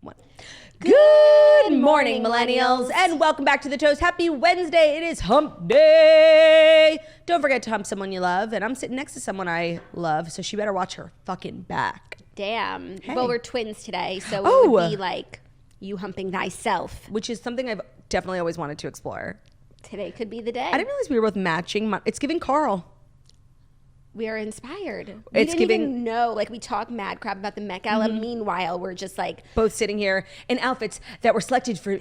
one. Good morning, millennials, and welcome back to The Toast. Happy Wednesday. It is hump day. Don't forget to hump someone you love, and I'm sitting next to someone I love, so she better watch her fucking back. Damn. Hey. Well, we're twins today, so it would be like you humping thyself. Which is something I've definitely always wanted to explore. Today could be the day. I didn't realize we were both matching. It's giving Carl. We are inspired. It's we didn't even know. Like, we talk mad crap about the Met Gala. Mm-hmm. Meanwhile, we're just like both sitting here in outfits that were selected for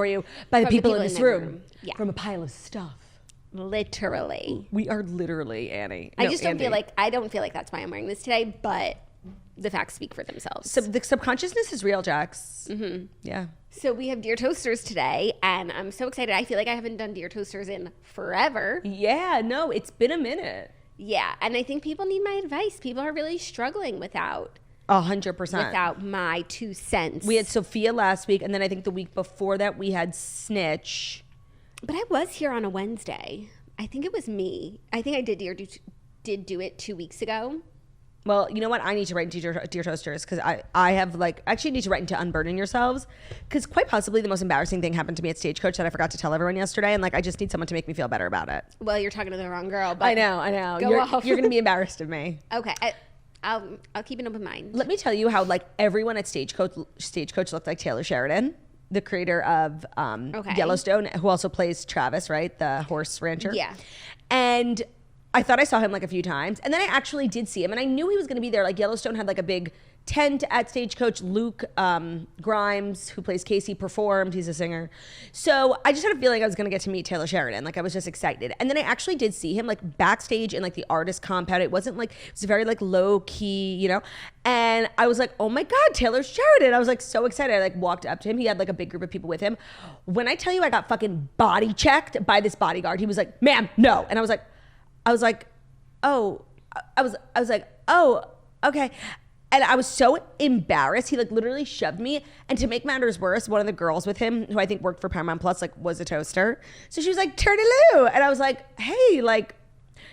you by the people in this room. Yeah. From a pile of stuff. Literally. We are literally Annie. I just don't Andy. feel like that's why I'm wearing this today, but the facts speak for themselves. So the subconsciousness is real, Jax. Mm-hmm. Yeah. So we have Dear Toasters today, and I'm so excited. I feel like I haven't done Dear Toasters in forever. Yeah, no, it's been a minute. Yeah, and I think people need my advice. People are really struggling without 100%. without my 2 cents. We had Sophia last week, and then I think the week before that we had Snitch. But I was here on a Wednesday. I think it was me. I think I did do it 2 weeks ago. Well, you know what? I need to write into Dear Toasters because I have actually need to write into Unburden Yourselves because quite possibly the most embarrassing thing happened to me at Stagecoach that I forgot to tell everyone yesterday, and I just need someone to make me feel better about it. Well, you're talking to the wrong girl. But I know. Go You're going to be embarrassed of me. Okay. I'll keep an open mind. Let me tell you how everyone at Stagecoach looked like Taylor Sheridan, the creator of Yellowstone, who also plays Travis, right? The horse rancher. Yeah. And I thought I saw him a few times, and then I actually did see him, and I knew he was going to be there. Yellowstone had a big tent at Stagecoach. Luke Grimes, who plays Casey, performed. He's a singer. So I just had a feeling I was going to get to meet Taylor Sheridan. I was just excited. And then I actually did see him backstage in the artist compound. It wasn't it was very low key, And I was like, oh my God, Taylor Sheridan. I was so excited. I walked up to him. He had a big group of people with him. When I tell you I got fucking body checked by this bodyguard, he was like, ma'am, no. And I was like, oh, okay. And I was so embarrassed. He like literally shoved me. And to make matters worse, one of the girls with him, who I think worked for Paramount Plus, like was a toaster. So she was like, Turtaloo. And I was like, hey, like,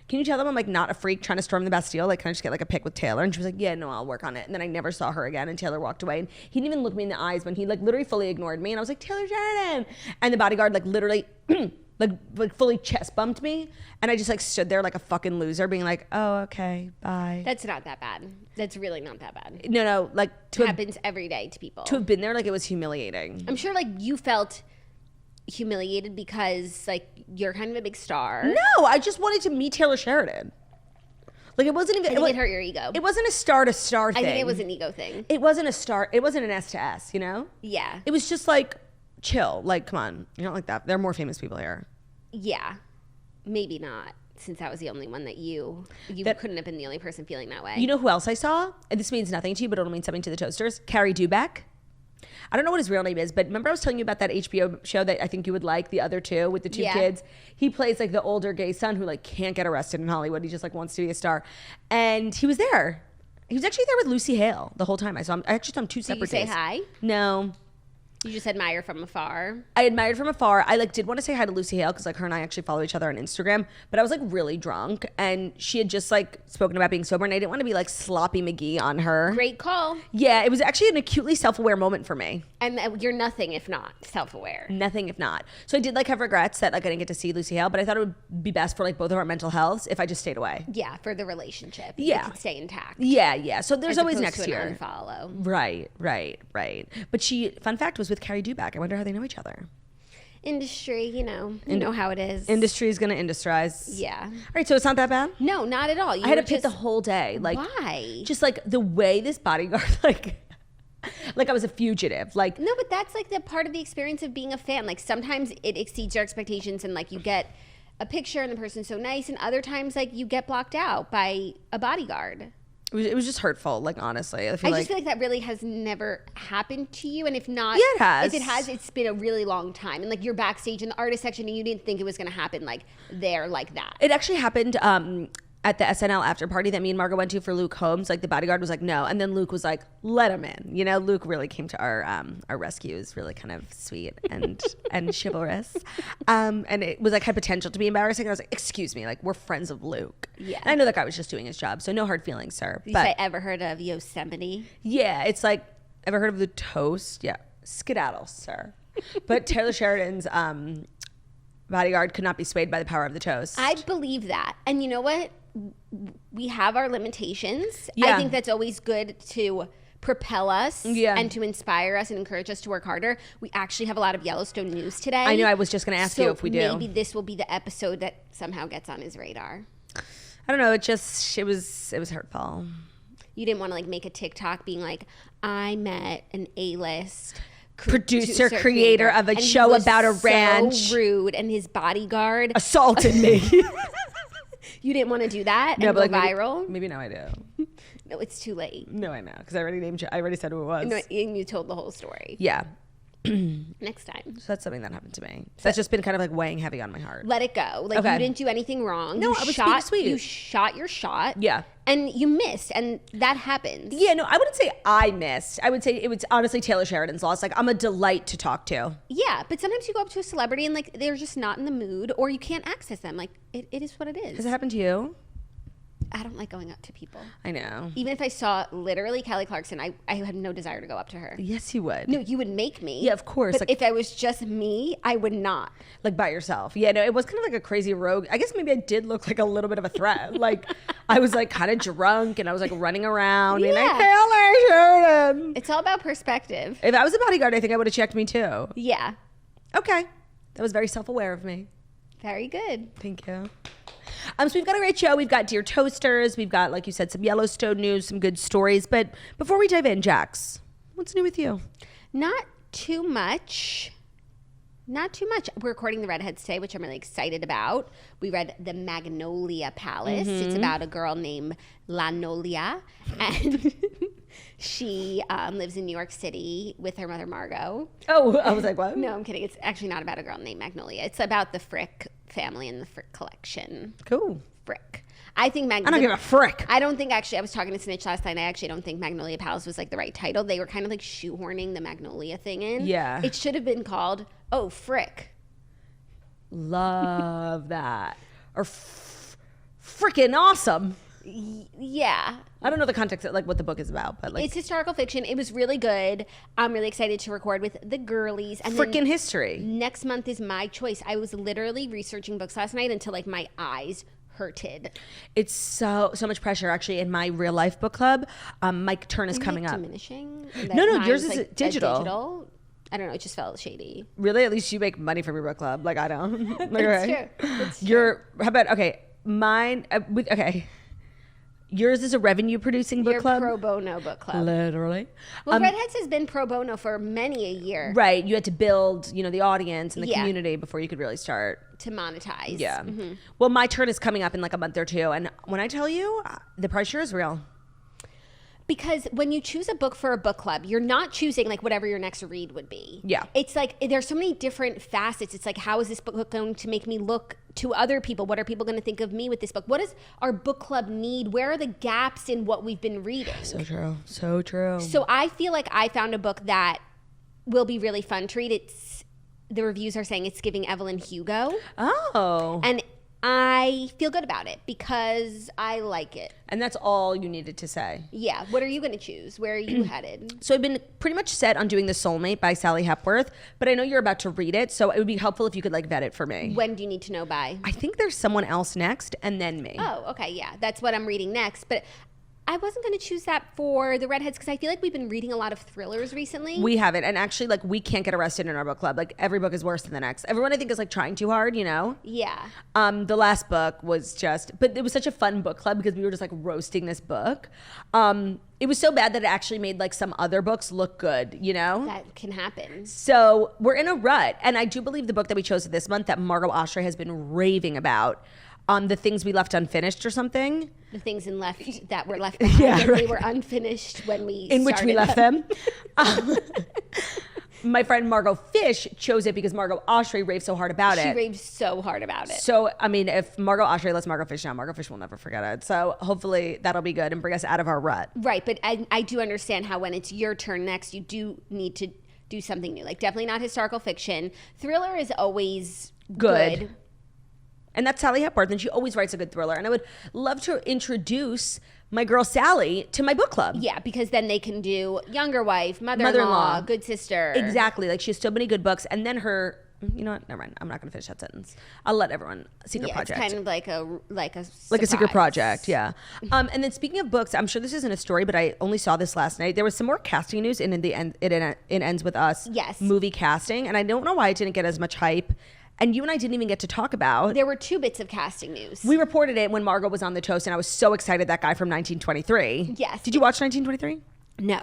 can you tell them I'm like not a freak trying to storm the Bastille? Like, can I just get like a pic with Taylor? And she was like, yeah, no, I'll work on it. And then I never saw her again. And Taylor walked away. And he didn't even look me in the eyes when he like literally fully ignored me. And I was like, Taylor Sheridan. And the bodyguard like literally like fully chest bumped me. And I just like stood there like a fucking loser being like, oh, okay, bye. That's not that bad. That's really not that bad. No, like It happens every day to people. To have been there, like it was humiliating. I'm sure like you felt humiliated because like you're kind of a big star. No, I just wanted to meet Taylor Sheridan. Like it wasn't even. It hurt your ego. It wasn't a star to star thing. I think it was an ego thing. It wasn't a star. It wasn't an S to S. You know? Yeah. It was just like chill. Like come on, you're not like that. There are more famous people here. Yeah, maybe not. Since that was the only one that you couldn't have been the only person feeling that way. You know who else I saw? And this means nothing to you, but it'll mean something to the Toasters. Carrie Dubeck. I don't know what his real name is, but remember I was telling you about that HBO show that I think you would like, the other two with the two kids? He plays like the older gay son who like can't get arrested in Hollywood. He just like wants to be a star. And he was there. He was actually there with Lucy Hale the whole time. I actually saw him two separate days. Did you say hi? No. You just admire from afar. I admired from afar. I like did want to say hi to Lucy Hale because like her and I actually follow each other on Instagram. But I was like really drunk and she had just like spoken about being sober and I didn't want to be like sloppy McGee on her. Great call. Yeah, it was actually an acutely self-aware moment for me. And you're nothing if not self-aware. Nothing if not. So I did like have regrets that like I didn't get to see Lucy Hale, but I thought it would be best for like both of our mental healths if I just stayed away. Yeah, for the relationship. Yeah. It could stay intact. Yeah. So there's always next year. Unfollow. Right. But fun fact, was with Carrie Dubeck. I wonder how they know each other. Industry, you know how it is. Industry is going to industrize. Yeah. All right, so it's not that bad? No, not at all. I had to pick the whole day. Like, why? Just like the way this bodyguard, like I was a fugitive. Like, no, but that's like the part of the experience of being a fan. Like sometimes it exceeds your expectations and like you get a picture and the person's so nice, and other times like you get blocked out by a bodyguard. It was just hurtful, like, honestly. I just feel like that really has never happened to you. And if not, yeah, it has. If it has, it's been a really long time. And, like, you're backstage in the artist section and you didn't think it was going to happen, like, there, like that. It actually happened at the SNL after party that me and Margo went to for Luke Holmes. Like, the bodyguard was like, no. And then Luke was like, let him in. You know, Luke really came to our rescue. It was really kind of sweet and chivalrous. And it was, like, had potential to be embarrassing. And I was like, excuse me, like, we're friends of Luke. Yeah. And I know that guy was just doing his job, so no hard feelings, sir. Have you ever heard of Yosemite? Yeah, it's like Ever heard of the toast? Yeah. Skedaddle, sir. But Taylor Sheridan's bodyguard could not be swayed by the power of the toast. I believe that. And you know what? We have our limitations. Yeah. I think that's always good to propel us and to inspire us and encourage us to work harder. We actually have a lot of Yellowstone news today. I know. I was just going to ask you if we do. Maybe this will be the episode that somehow gets on his radar. I don't know. It was hurtful. You didn't want to like make a TikTok being like, I met an A-list producer creator of a show about a ranch. So rude, and his bodyguard assaulted me. You didn't want to do that no, and but go like viral? Maybe now I do. No, it's too late. No, I know, because I already said who it was. No, and you told the whole story. Yeah. Next time. So that's something that happened to me. So that's just been kind of like weighing heavy on my heart. Let it go. Like you didn't do anything wrong. No, I was being sweet. You shot your shot. Yeah. And you missed, and that happens. Yeah, no, I wouldn't say I missed. I would say it was honestly Taylor Sheridan's loss. Like, I'm a delight to talk to. Yeah, but sometimes you go up to a celebrity and like they're just not in the mood, or you can't access them. Like it is what it is. Has it happened to you? I don't like going up to people. I know. Even if I saw literally Kelly Clarkson, I had no desire to go up to her. Yes, you would. No, you would make me. Yeah, of course. But if I was just me, I would not. Like by yourself. Yeah, no, it was kind of like a crazy rogue. I guess maybe I did look like a little bit of a threat. Like I was like kind of drunk and I was like running around being like, Taylor Sheridan. It's all about perspective. If I was a bodyguard, I think I would have checked me too. Yeah. Okay. That was very self-aware of me. Very good. Thank you. So we've got a great show. We've got Dear Toasters. We've got, like you said, some Yellowstone news, some good stories. But before we dive in, Jax, what's new with you? Not too much. Not too much. We're recording The Redheads today, which I'm really excited about. We read The Magnolia Palace. It's about a girl named Lanolia. And she lives in New York City with her mother, Margot. Oh, I was like, what? No, I'm kidding. It's actually not about a girl named Magnolia. It's about the Frick family and the Frick collection. Cool. Frick. I think I don't give a frick. I don't think actually, I was talking to Snitch last night. I actually don't think Magnolia Palace was like the right title. They were kind of like shoehorning the Magnolia thing in. Yeah. It should have been called, Oh, Frick. Love that. Or freaking awesome. Yeah. I don't know the context of like what the book is about, but like it's historical fiction. It was really good. I'm really excited to record with the girlies. And freaking history. Next month is my choice. I was literally researching books last night until like my eyes hurted. It's so much pressure actually in my real life book club. Mike Turn is coming up. Diminishing? No, yours is like digital. I don't know. It just felt shady. Really? At least you make money from your book club. Like I don't. Like, It's true. It's true. How about mine? Yours is a revenue producing book club. Your pro bono book club. Literally. Well, Redheads has been pro bono for many a year. Right. You had to build, the audience and the community before you could really start to monetize. Yeah. Mm-hmm. Well, my turn is coming up in like a month or two, and when I tell you, the pressure is real. Because when you choose a book for a book club, you're not choosing like whatever your next read would be. Yeah. It's like there's so many different facets. It's like, how is this book going to make me look to other people? What are people going to think of me with this book? What does our book club need? Where are the gaps in what we've been reading? So true. So true. So I feel like I found a book that will be really fun to read. The reviews are saying it's giving Evelyn Hugo. Oh. And I feel good about it because I like it. And that's all you needed to say. Yeah. What are you going to choose? Where are you headed? So I've been pretty much set on doing The Soulmate by Sally Hepworth, but I know you're about to read it, so it would be helpful if you could like vet it for me. When do you need to know by? I think there's someone else next and then me. Oh, okay. Yeah. That's what I'm reading next. But I wasn't going to choose that for the Redheads because I feel like we've been reading a lot of thrillers recently. We haven't. And actually, like, we can't get arrested in our book club. Like, every book is worse than the next. Everyone, I think, is, like, trying too hard, Yeah. The last book was just... But it was such a fun book club because we were just, like, roasting this book. It was so bad that it actually made, like, some other books look good, That can happen. So we're in a rut. And I do believe the book that we chose this month that Margot Oshry has been raving about, The Things We Left Unfinished or something. The things that were left behind. Yeah, right. They were unfinished when we in which we left them. My friend Margot Fish chose it because Margot Oshry raved so hard about it. She raved so hard about it. So, I mean, if Margot Oshry lets Margot Fish down, Margot Fish will never forget it. So hopefully that'll be good and bring us out of our rut. Right, but I do understand how when it's your turn next, you do need to do something new. Like, definitely not historical fiction. Thriller is always good. And that's Sally Hepworth, and she always writes a good thriller. And I would love to introduce my girl Sally to my book club. Yeah, because then they can do Younger Wife, Mother-in-Law, Good Sister. Exactly. Like, she has so many good books. And then her, you know what? Never mind. I'm not going to finish that sentence. I'll let everyone. Secret project. It's kind of like a secret project. Yeah. And then speaking of books, I'm sure this isn't a story, but I only saw this last night. There was some more casting news in the end. It ends with us. Yes. Movie casting, and I don't know why it didn't get as much hype. And you and I didn't even get to talk about. There were 2 bits of casting news. We reported it when Margot was on the toast, and I was so excited. That guy from 1923. Yes. Did you watch 1923? No.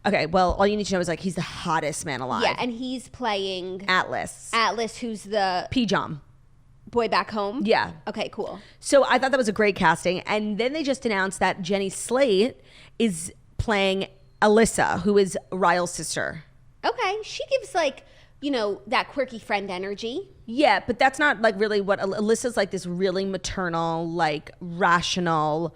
Okay, well, all you need to know is like he's the hottest man alive. Yeah, and he's playing Atlas, who's the P-Jom boy back home. Yeah. Okay, cool. So I thought that was a great casting, and then they just announced that Jenny Slate is playing Alyssa, who is Ryle's sister. Okay, she gives like, you know, that quirky friend energy. Yeah, but that's not like really what Alyssa's like. This really maternal, like rational,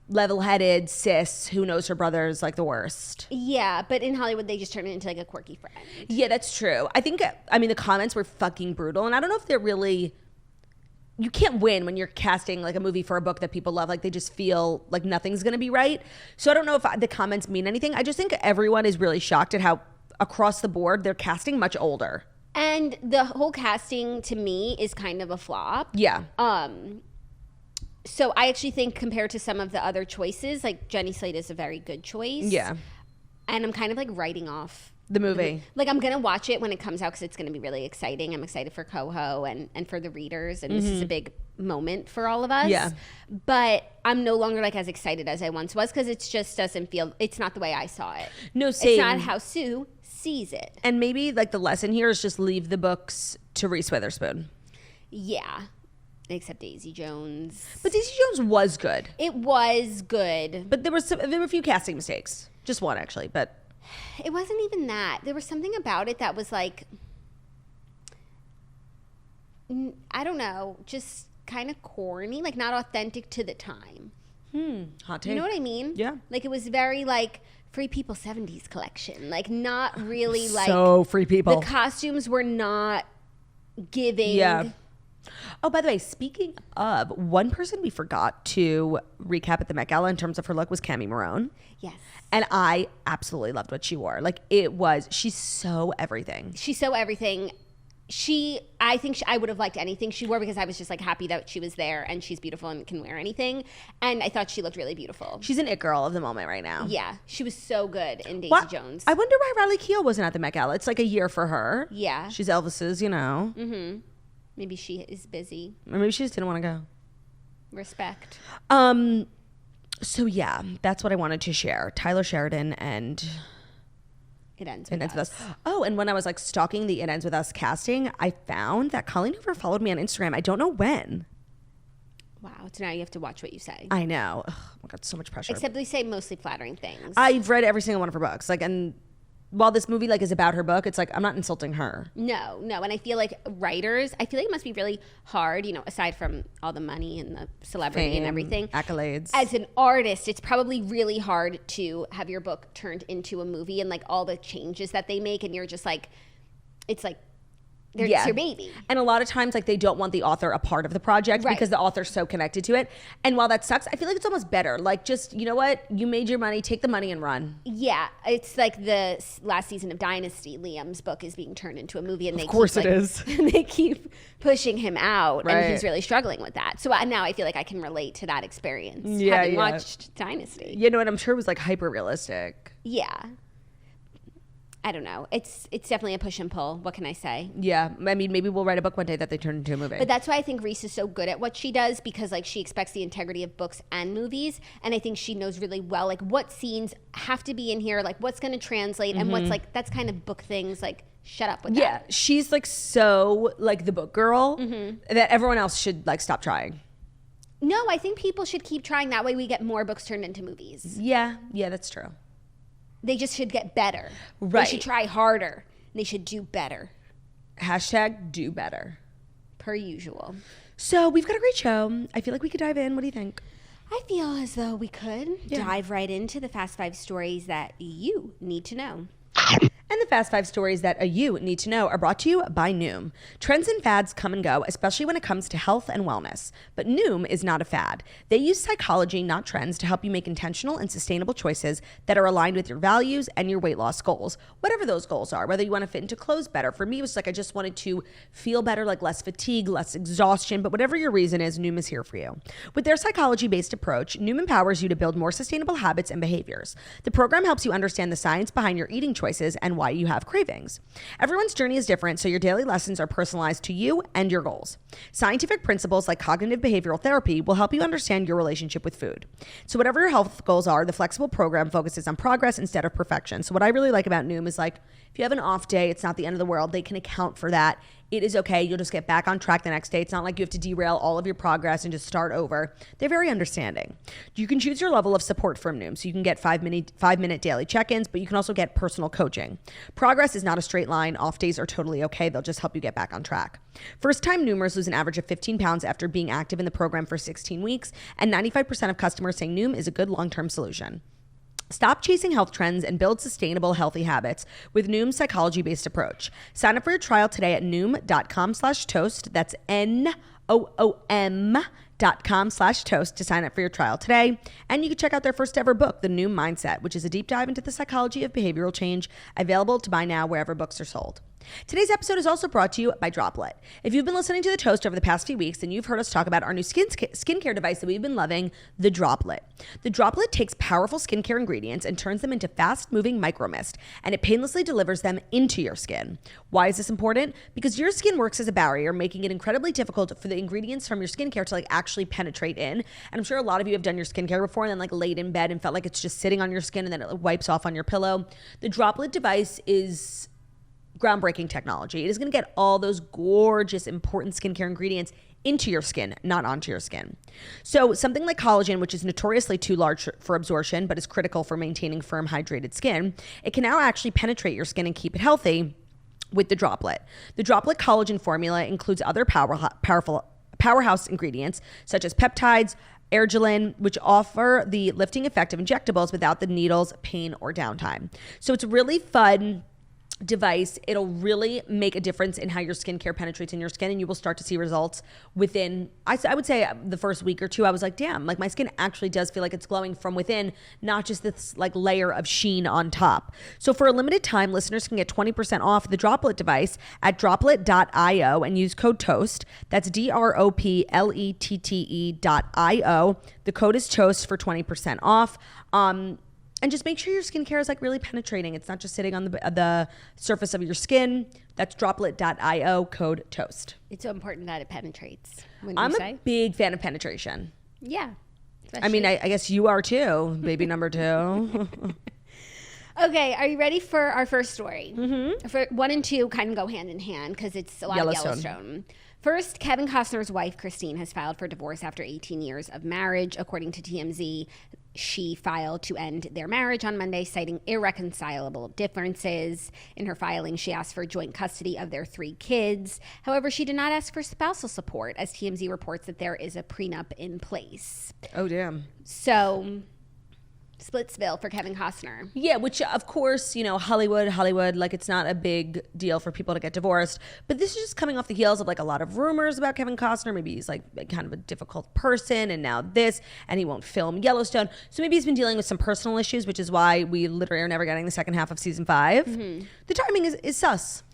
level-headed cis who knows her brother's like the worst. Yeah, but in Hollywood they just turn it into like a quirky friend. Yeah, that's true. I mean the comments were fucking brutal, and I don't know if they're really. You can't win when you're casting like a movie for a book that people love. Like they just feel like nothing's gonna be right. So I don't know if the comments mean anything. I just think everyone is really shocked at how across the board they're casting much older. And the whole casting to me is kind of a flop. Yeah. So I actually think compared to some of the other choices, like Jenny Slate is a very good choice. Yeah. And I'm kind of like writing off the movie. Like I'm going to watch it when it comes out because it's going to be really exciting. I'm excited for Coho and for the readers. And this is a big moment for all of us. Yeah. But I'm no longer like as excited as I once was because it just doesn't feel, it's not the way I saw it. No, same. It's not how Sue sees it. And maybe like the lesson here is just leave the books to Reese Witherspoon. Yeah. Except Daisy Jones. But Daisy Jones was good. It was good. But there were a few casting mistakes. Just one actually, but it wasn't even that. There was something about it that was like, I don't know, just kind of corny, like not authentic to the time. Hot take. You know what I mean? Yeah. Like it was very like Free People 70s collection. Like not really like. So Free People. The costumes were not giving. Yeah. Oh, by the way, speaking of, one person we forgot to recap at the Met Gala in terms of her look was Cammie Marone. Yes. And I absolutely loved what she wore. Like she's so everything. She's so everything. I think I would have liked anything she wore because I was just like happy that she was there and she's beautiful and can wear anything. And I thought she looked really beautiful. She's an it girl of the moment right now. Yeah. She was so good in Daisy Jones. I wonder why Riley Keough wasn't at the Met Gala. It's like a year for her. Yeah. She's Elvis's, you know. Mm-hmm. Maybe she is busy. Or maybe she just didn't want to go. Respect. So yeah, that's what I wanted to share. Tyler Sheridan and It Ends With Us. Oh, and when I was like stalking the It Ends With Us casting, I found that Colleen Hoover followed me on Instagram. I don't know when. Wow. So now you have to watch what you say. I know. Ugh, oh my God, so much pressure. Except they say mostly flattering things. I've read every single one of her books. Like, and while this movie like is about her book, it's like I'm not insulting her. No. And I feel like writers, I feel like it must be really hard, you know, aside from all the money and the celebrity Fame, and everything. Accolades. As an artist, it's probably really hard to have your book turned into a movie and like all the changes that they make and you're just like, it's like, it's your baby. And a lot of times, like, they don't want the author a part of the project because the author's so connected to it. And while that sucks, I feel like it's almost better. Like, just, you know what? You made your money. Take the money and run. Yeah. It's like the last season of Dynasty. Liam's book is being turned into a movie. And of course it is. They keep pushing him out. Right. And he's really struggling with that. So now I feel like I can relate to that experience. Yeah, having watched Dynasty. You know, and I'm sure it was, like, hyper-realistic. Yeah. I don't know. It's definitely a push and pull. What can I say? Yeah. I mean, maybe we'll write a book one day that they turn into a movie. But that's why I think Reese is so good at what she does because like she expects the integrity of books and movies. And I think she knows really well like what scenes have to be in here, like what's going to translate and what's like, that's kind of book things like shut up with that. Yeah. She's like so like the book girl that everyone else should like stop trying. No, I think people should keep trying. That way we get more books turned into movies. Yeah. Yeah, that's true. They just should get better. Right. They should try harder. They should do better. # do better. Per usual. So we've got a great show. I feel like we could dive in. What do you think? I feel as though we could dive right into the Fast 5 stories that you need to know. And the Fast 5 stories that you need to know are brought to you by Noom. Trends and fads come and go, especially when it comes to health and wellness. But Noom is not a fad. They use psychology, not trends, to help you make intentional and sustainable choices that are aligned with your values and your weight loss goals. Whatever those goals are, whether you want to fit into clothes better. For me, it was like I just wanted to feel better, like less fatigue, less exhaustion. But whatever your reason is, Noom is here for you. With their psychology-based approach, Noom empowers you to build more sustainable habits and behaviors. The program helps you understand the science behind your eating choices and why you have cravings. Everyone's journey is different, so your daily lessons are personalized to you and your goals. Scientific principles like cognitive behavioral therapy will help you understand your relationship with food. So whatever your health goals are, the flexible program focuses on progress instead of perfection. So what I really like about Noom is like, if you have an off day, it's not the end of the world. They can account for that. It is okay. You'll just get back on track the next day. It's not like you have to derail all of your progress and just start over. They're very understanding. You can choose your level of support from Noom. So you can get 5-minute daily check-ins, but you can also get personal coaching. Progress is not a straight line. Off days are totally okay. They'll just help you get back on track. First-time Noomers lose an average of 15 pounds after being active in the program for 16 weeks, and 95% of customers say Noom is a good long-term solution. Stop chasing health trends and build sustainable, healthy habits with Noom's psychology-based approach. Sign up for your trial today at Noom.com/toast. That's NOOM.com/toast to sign up for your trial today. And you can check out their first ever book, The Noom Mindset, which is a deep dive into the psychology of behavioral change, available to buy now wherever books are sold. Today's episode is also brought to you by Droplet. If you've been listening to The Toast over the past few weeks, then you've heard us talk about our new skincare device that we've been loving, the Droplet. The Droplet takes powerful skincare ingredients and turns them into fast-moving micromist, and it painlessly delivers them into your skin. Why is this important? Because your skin works as a barrier, making it incredibly difficult for the ingredients from your skincare to actually penetrate in. And I'm sure a lot of you have done your skincare before and then laid in bed and felt like it's just sitting on your skin and then it wipes off on your pillow. The Droplet device is groundbreaking technology. It is going to get all those gorgeous, important skincare ingredients into your skin, not onto your skin. So something like collagen, which is notoriously too large for absorption, but is critical for maintaining firm, hydrated skin, it can now actually penetrate your skin and keep it healthy with the Droplet. The Droplet collagen formula includes other powerhouse ingredients, such as peptides, ergoline, which offer the lifting effect of injectables without the needles, pain, or downtime. So it's a really fun device. It'll really make a difference in how your skincare penetrates in your skin, and you will start to see results within, I would say, the first week or two. I was like, damn, my skin actually does feel like it's glowing from within, not just this layer of sheen on top. So for a limited time, listeners can get 20% off the Droplet device at droplet.io and use code TOAST. That's DROPLETTE.io. The code is TOAST for 20% off. And just make sure your skincare is really penetrating. It's not just sitting on the surface of your skin. That's droplet.io, code TOAST. It's so important that it penetrates. I'm a big fan of penetration. Yeah. I mean, I guess you are too, baby number 2. Okay, are you ready for our first story? Mm-hmm. For 1 and 2 kind of go hand in hand because it's a lot of Yellowstone. First, Kevin Costner's wife, Christine, has filed for divorce after 18 years of marriage. According to TMZ, she filed to end their marriage on Monday, citing irreconcilable differences. In her filing, she asked for joint custody of their 3 kids. However, she did not ask for spousal support, as TMZ reports that there is a prenup in place. Oh, damn. So Splitsville for Kevin Costner. Yeah, which of course, Hollywood, it's not a big deal for people to get divorced. But this is just coming off the heels of a lot of rumors about Kevin Costner. Maybe he's kind of a difficult person, and now this, and he won't film Yellowstone. So maybe he's been dealing with some personal issues, which is why we literally are never getting the second half of season 5. Mm-hmm. The timing is sus.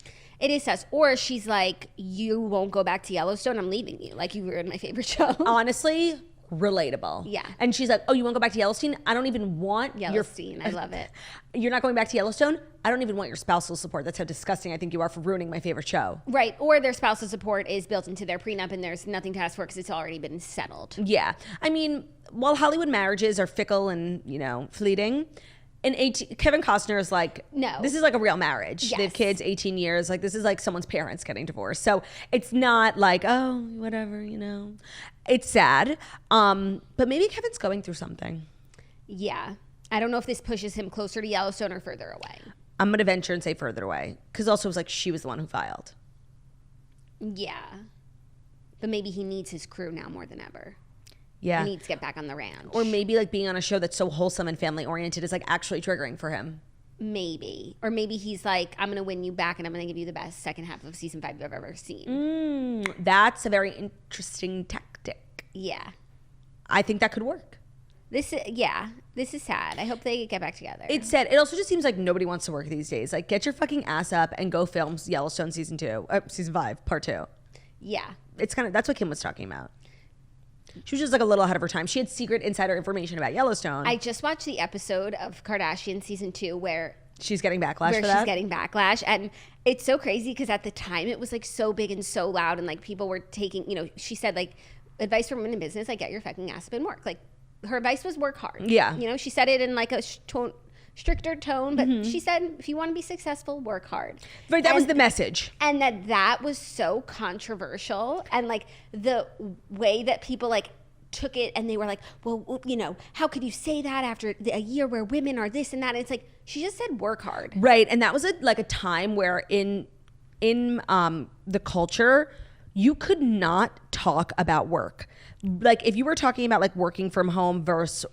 It is sus. Or she's like, you won't go back to Yellowstone, I'm leaving you. You were in my favorite show. Honestly, relatable. Yeah. And she's like, oh, you want to go back to Yellowstone? I don't even want Yellowstone. I love it. You're not going back to Yellowstone? I don't even want your spousal support. That's how disgusting I think you are for ruining my favorite show. Right. Or their spousal support is built into their prenup and there's nothing to ask for because it's already been settled. Yeah. I mean, while Hollywood marriages are fickle and, fleeting, Kevin Costner is no, this is a real marriage. Yes. They have kids, 18 years. This is someone's parents getting divorced. So it's not oh, whatever, It's sad. But maybe Kevin's going through something. Yeah. I don't know if this pushes him closer to Yellowstone or further away. I'm going to venture and say further away. Because also it was she was the one who filed. Yeah. But maybe he needs his crew now more than ever. Yeah. He needs to get back on the ranch. Or maybe being on a show that's so wholesome and family oriented is actually triggering for him. Maybe. Or maybe he's like, I'm going to win you back and I'm going to give you the best second half of season 5 you've ever seen. That's a very interesting tactic. Yeah. I think that could work. This is sad. I hope they get back together. It's sad. It also just seems like nobody wants to work these days. Like, get your fucking ass up and go film Yellowstone season 5, part 2. Yeah. It's kind of, that's what Kim was talking about. She was just like a little ahead of her time. She had secret insider information about Yellowstone. I just watched the episode of Kardashian season 2 where she's getting backlash for that. Where she's getting backlash. And it's so crazy because at the time it was like so big and so loud and like people were taking, you know, she said like advice for women in business, like get your fucking ass up and work. Like her advice was work hard. Yeah. You know, she said it in like a stricter tone, but she said if you want to be successful, work hard. Right, that was the message. And that was so controversial, and like the way that people like took it and they were like, well, you know, how could you say that after a year where women are this and that? And it's like she just said work hard. Right, and that was a time where in the culture you could not talk about work. Like if you were talking about like working from home versus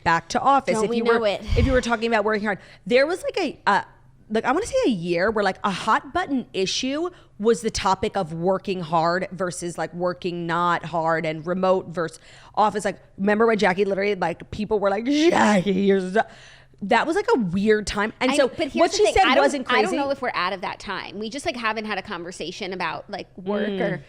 back to office, if you were talking about working hard, there was like I want to say a year where like a hot button issue was the topic of working hard versus like working not hard, and remote versus office. Like remember when Jackie literally like people were like, Jackie, that was like a weird time. And so what she said wasn't crazy. I don't know if we're out of that time. We just like haven't had a conversation about like work or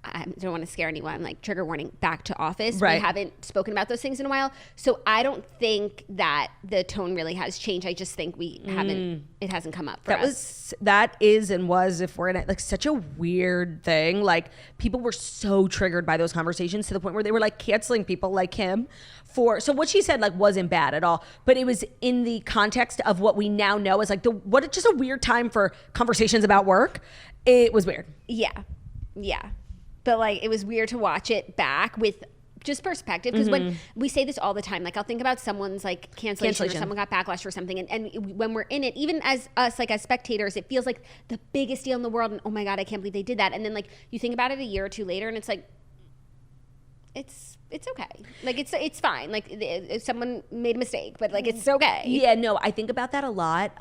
I don't want to scare anyone, like trigger warning, back to office. Right. We haven't spoken about those things in a while. So I don't think that the tone really has changed. I just think we haven't, it hasn't come up for us. That is and was, if we're in it, like such a weird thing. Like people were so triggered by those conversations to the point where they were like canceling people like him so what she said like wasn't bad at all, but it was in the context of what we now know as like just a weird time for conversations about work. It was weird. Yeah. But like it was weird to watch it back with just perspective, because when we say this all the time, like I'll think about someone's like cancellation or someone got backlash for something, and when we're in it, even as us like as spectators, it feels like the biggest deal in the world, and oh my god, I can't believe they did that. And then like you think about it a year or two later and it's like it's okay, like it's fine, like if someone made a mistake, but like it's okay. Yeah, no, I think about that a lot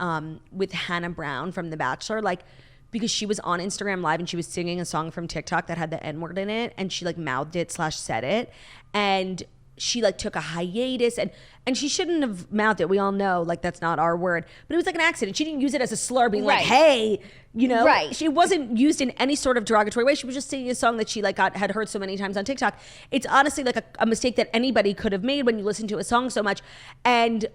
with Hannah Brown from The Bachelor, like because she was on Instagram Live and she was singing a song from TikTok that had the N-word in it, and she like mouthed it / said it, and she like took a hiatus, and she shouldn't have mouthed it. We all know like that's not our word, but it was like an accident. She didn't use it as a slur being like, hey, you know, she wasn't used in any sort of derogatory way. She was just singing a song that she like had heard so many times on TikTok. It's honestly like a mistake that anybody could have made when you listen to a song so much. And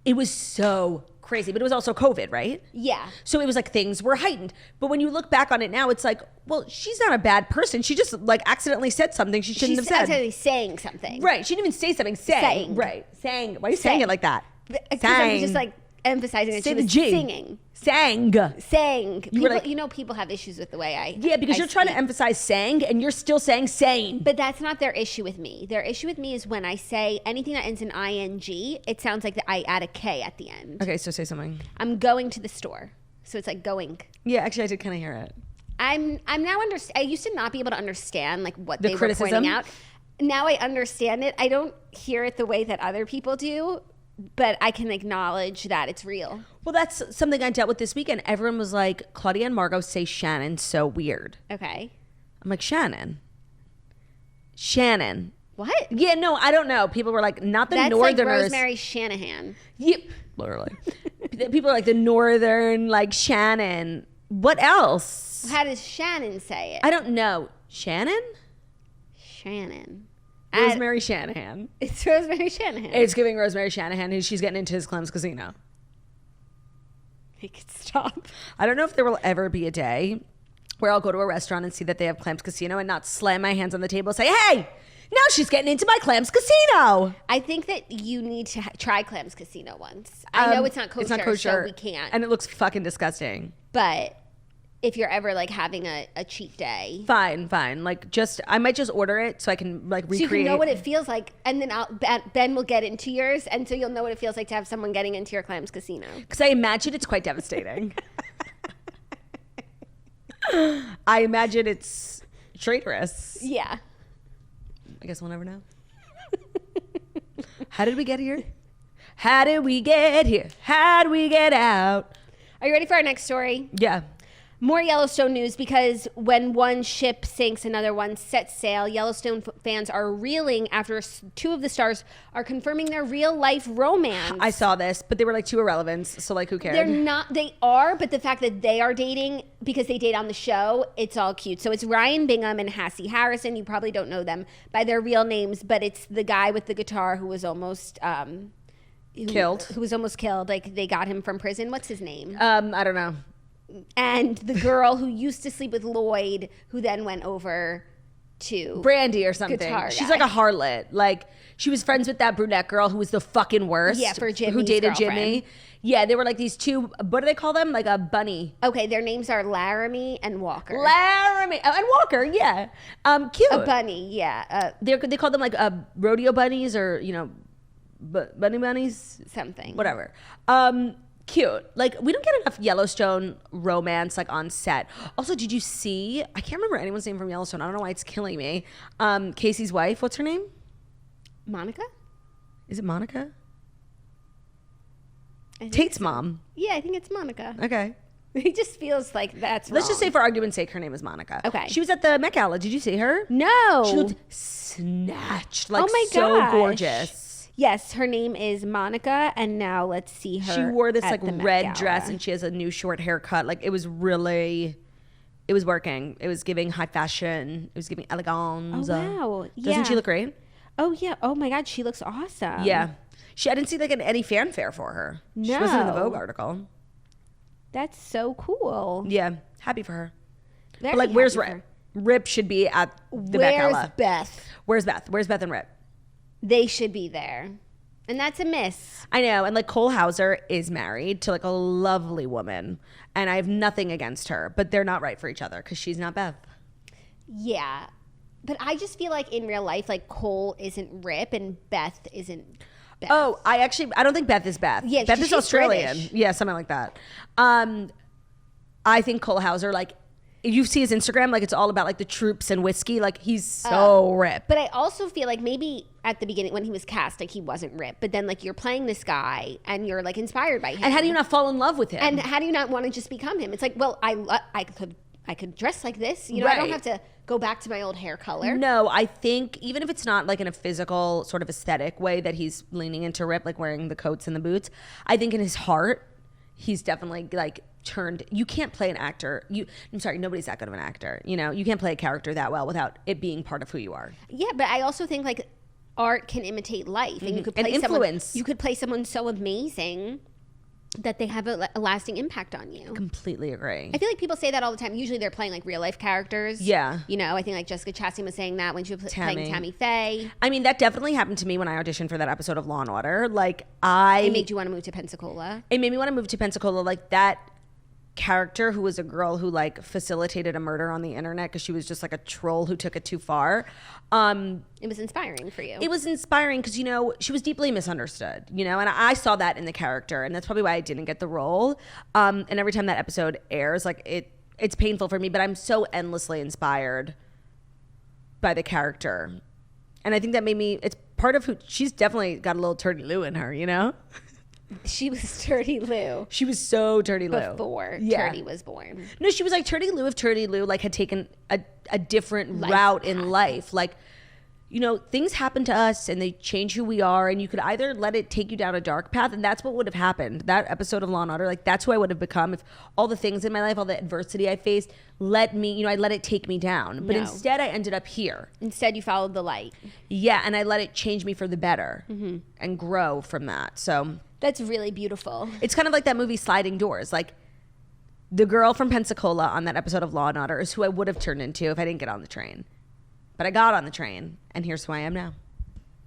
it was so crazy, but it was also COVID, right? Yeah. So it was like things were heightened. But when you look back on it now, it's like, well, she's not a bad person. She just like accidentally said something she shouldn't have said. She's accidentally saying something. Right. She didn't even say something. Saying. Right. Saying. Why are you saying it like that? I'm just like emphasizing it. Say she the was G. Singing. Saying. People have issues with the way I because you're trying to emphasize saying and you're still saying saying. But that's not their issue with me. Their issue with me is when I say anything that ends in ing, it sounds like I add a K at the end. Okay, so say something. I'm going to the store. So it's like going. Yeah, actually I did kind of hear it. I'm now I used to not be able to understand like what they were pointing out. Now I understand it. I don't hear it the way that other people do, but I can acknowledge that it's real. Well, that's something I dealt with this weekend. Everyone was like, Claudia and Margot say Shannon so weird. Okay. I'm like, Shannon. What? Yeah, no, I don't know. People were like, not the That's Northerners. That's like Rosemary Shanahan. Yep. Literally. People are like the Northern, like Shannon. What else? How does Shannon say it? I don't know. Shannon. Rosemary Shanahan. It's Rosemary Shanahan. It's giving Rosemary Shanahan, who she's getting into his Clem's Casino. Make it stop. I don't know if there will ever be a day where I'll go to a restaurant and see that they have Clem's Casino and not slam my hands on the table and say, hey, now she's getting into my Clem's Casino. I think that you need to try Clem's Casino once. I know it's not kosher, so we can't. And it looks fucking disgusting. But if you're ever like having a cheat day, fine. Like I might just order it so I can like recreate. So you can know what it feels like, and then Ben will get into yours, and so you'll know what it feels like to have someone getting into your Clem's Casino. Because I imagine it's quite devastating. I imagine it's traitorous. Yeah. I guess we'll never know. How did we get here? How did we get here? How did we get out? Are you ready for our next story? Yeah. More Yellowstone news, because when one ship sinks, another one sets sail. Yellowstone fans are reeling after two of the stars are confirming their real life romance. I saw this, but they were like too irrelevant. So like, who cares? They're not. They are, but the fact that they are dating because they date on the show, it's all cute. So it's Ryan Bingham and Hassie Harrison. You probably don't know them by their real names, but it's the guy with the guitar who was almost killed. Who was almost killed. Like they got him from prison. What's his name? I don't know. And the girl who used to sleep with Lloyd, who then went over to Brandy or something. She's like a harlot. Like she was friends with that brunette girl who was the fucking worst. Yeah, for Jimmy's who dated girlfriend. Jimmy. Yeah, they were like these two. What do they call them? Like a bunny. Okay, their names are Laramie and Walker. Laramie and Walker. Yeah, cute. A bunny. Yeah, they call them like rodeo bunnies or bunny bunnies. something. Whatever. Cute. Like we don't get enough Yellowstone romance like on set. Also, did you see? I can't remember anyone's name from Yellowstone. I don't know why it's killing me. Casey's wife. What's her name? Monica? Is it Monica? Tate's mom. Yeah, I think it's Monica. Okay. It just feels like that's Let's just wrong. say for argument's sake, her name is Monica. Okay. She was at the Met Gala. Did you see her? No. She looked snatched. Like Oh my so gosh. gorgeous. Yes, her name is Monica, and now let's see her. She wore this at like the Met red Gala. dress and she has a new short haircut. Like it was working. It was giving high fashion. It was giving elegance. Oh wow! Yeah. Doesn't she look great? Oh yeah! Oh my God, she looks awesome. Yeah. I didn't see like any fanfare for her. She wasn't in the No. Vogue article. That's so cool. Yeah. Happy for her. Very But like, where's happy for Rip? her. Rip should be at the Met Where's Gala. Beth? Where's Beth? Where's Beth and Rip? They should be there, and that's a miss. I know. And like Cole Hauser is married to like a lovely woman. And I have nothing against her, but they're not right for each other because she's not Beth. Yeah, but I just feel like in real life, like Cole isn't Rip and Beth isn't Beth. Oh, I don't think Beth is Beth. Yeah, Beth is she's Australian. British. Yeah, something like that. I think Cole Hauser, like, you see his Instagram, like it's all about like the troops and whiskey. Like he's so ripped. But I also feel like maybe at the beginning when he was cast, like he wasn't Rip, but then like you're playing this guy and you're like inspired by him. And how do you not fall in love with him? And how do you not want to just become him? It's like, well, I could dress like this. You know, I don't Right. have to go back to my old hair color. No, I think even if it's not like in a physical sort of aesthetic way that he's leaning into Rip, like wearing the coats and the boots, I think in his heart, he's definitely like turned. You can't play an actor. I'm sorry, nobody's that good of an actor. You know, you can't play a character that well without it being part of who you are. Yeah, but I also think like art can imitate life, and you could And play influence. You could play someone so amazing that they have a lasting impact on you. Completely agree. I feel like people say that all the time. Usually they're playing like real life characters. Yeah. You know, I think like Jessica Chastain was saying that when she was Tammy. playing Tammy Faye. I mean, that definitely happened to me when I auditioned for that episode of Law and Order. Like It made you want to move to Pensacola. It made me want to move to Pensacola. Like that character who was a girl who like facilitated a murder on the internet because she was just like a troll who took it too far. It was inspiring for you. It was inspiring because, you know, she was deeply misunderstood, you know, and I saw that in the character, and that's probably why I didn't get the role. And every time that episode airs, like it's painful for me, but I'm so endlessly inspired by the character. And I think that made me, it's part of who, she's definitely got a little Turdy Lou in her, you know? She was Turdy Lou She was so Turdy Lou. before Yeah. Turdy was born. No, she was like Turdy Lou if Turdy Lou like had taken a different Life route path. in life. Like, you know, things happen to us and they change who we are, and you could either let it take you down a dark path, and that's what would have happened. That episode of Law and Order, like that's who I would have become if all the things in my life, all the adversity I faced, let it take me down. But No. instead I ended up here. Instead, you followed the light. Yeah, and I let it change me for the better and grow from that. So That's really beautiful. it's kind of like that movie Sliding Doors. Like the girl from Pensacola on that episode of Law and Order is who I would have turned into if I didn't get on the train. But I got on the train, and here's who I am now.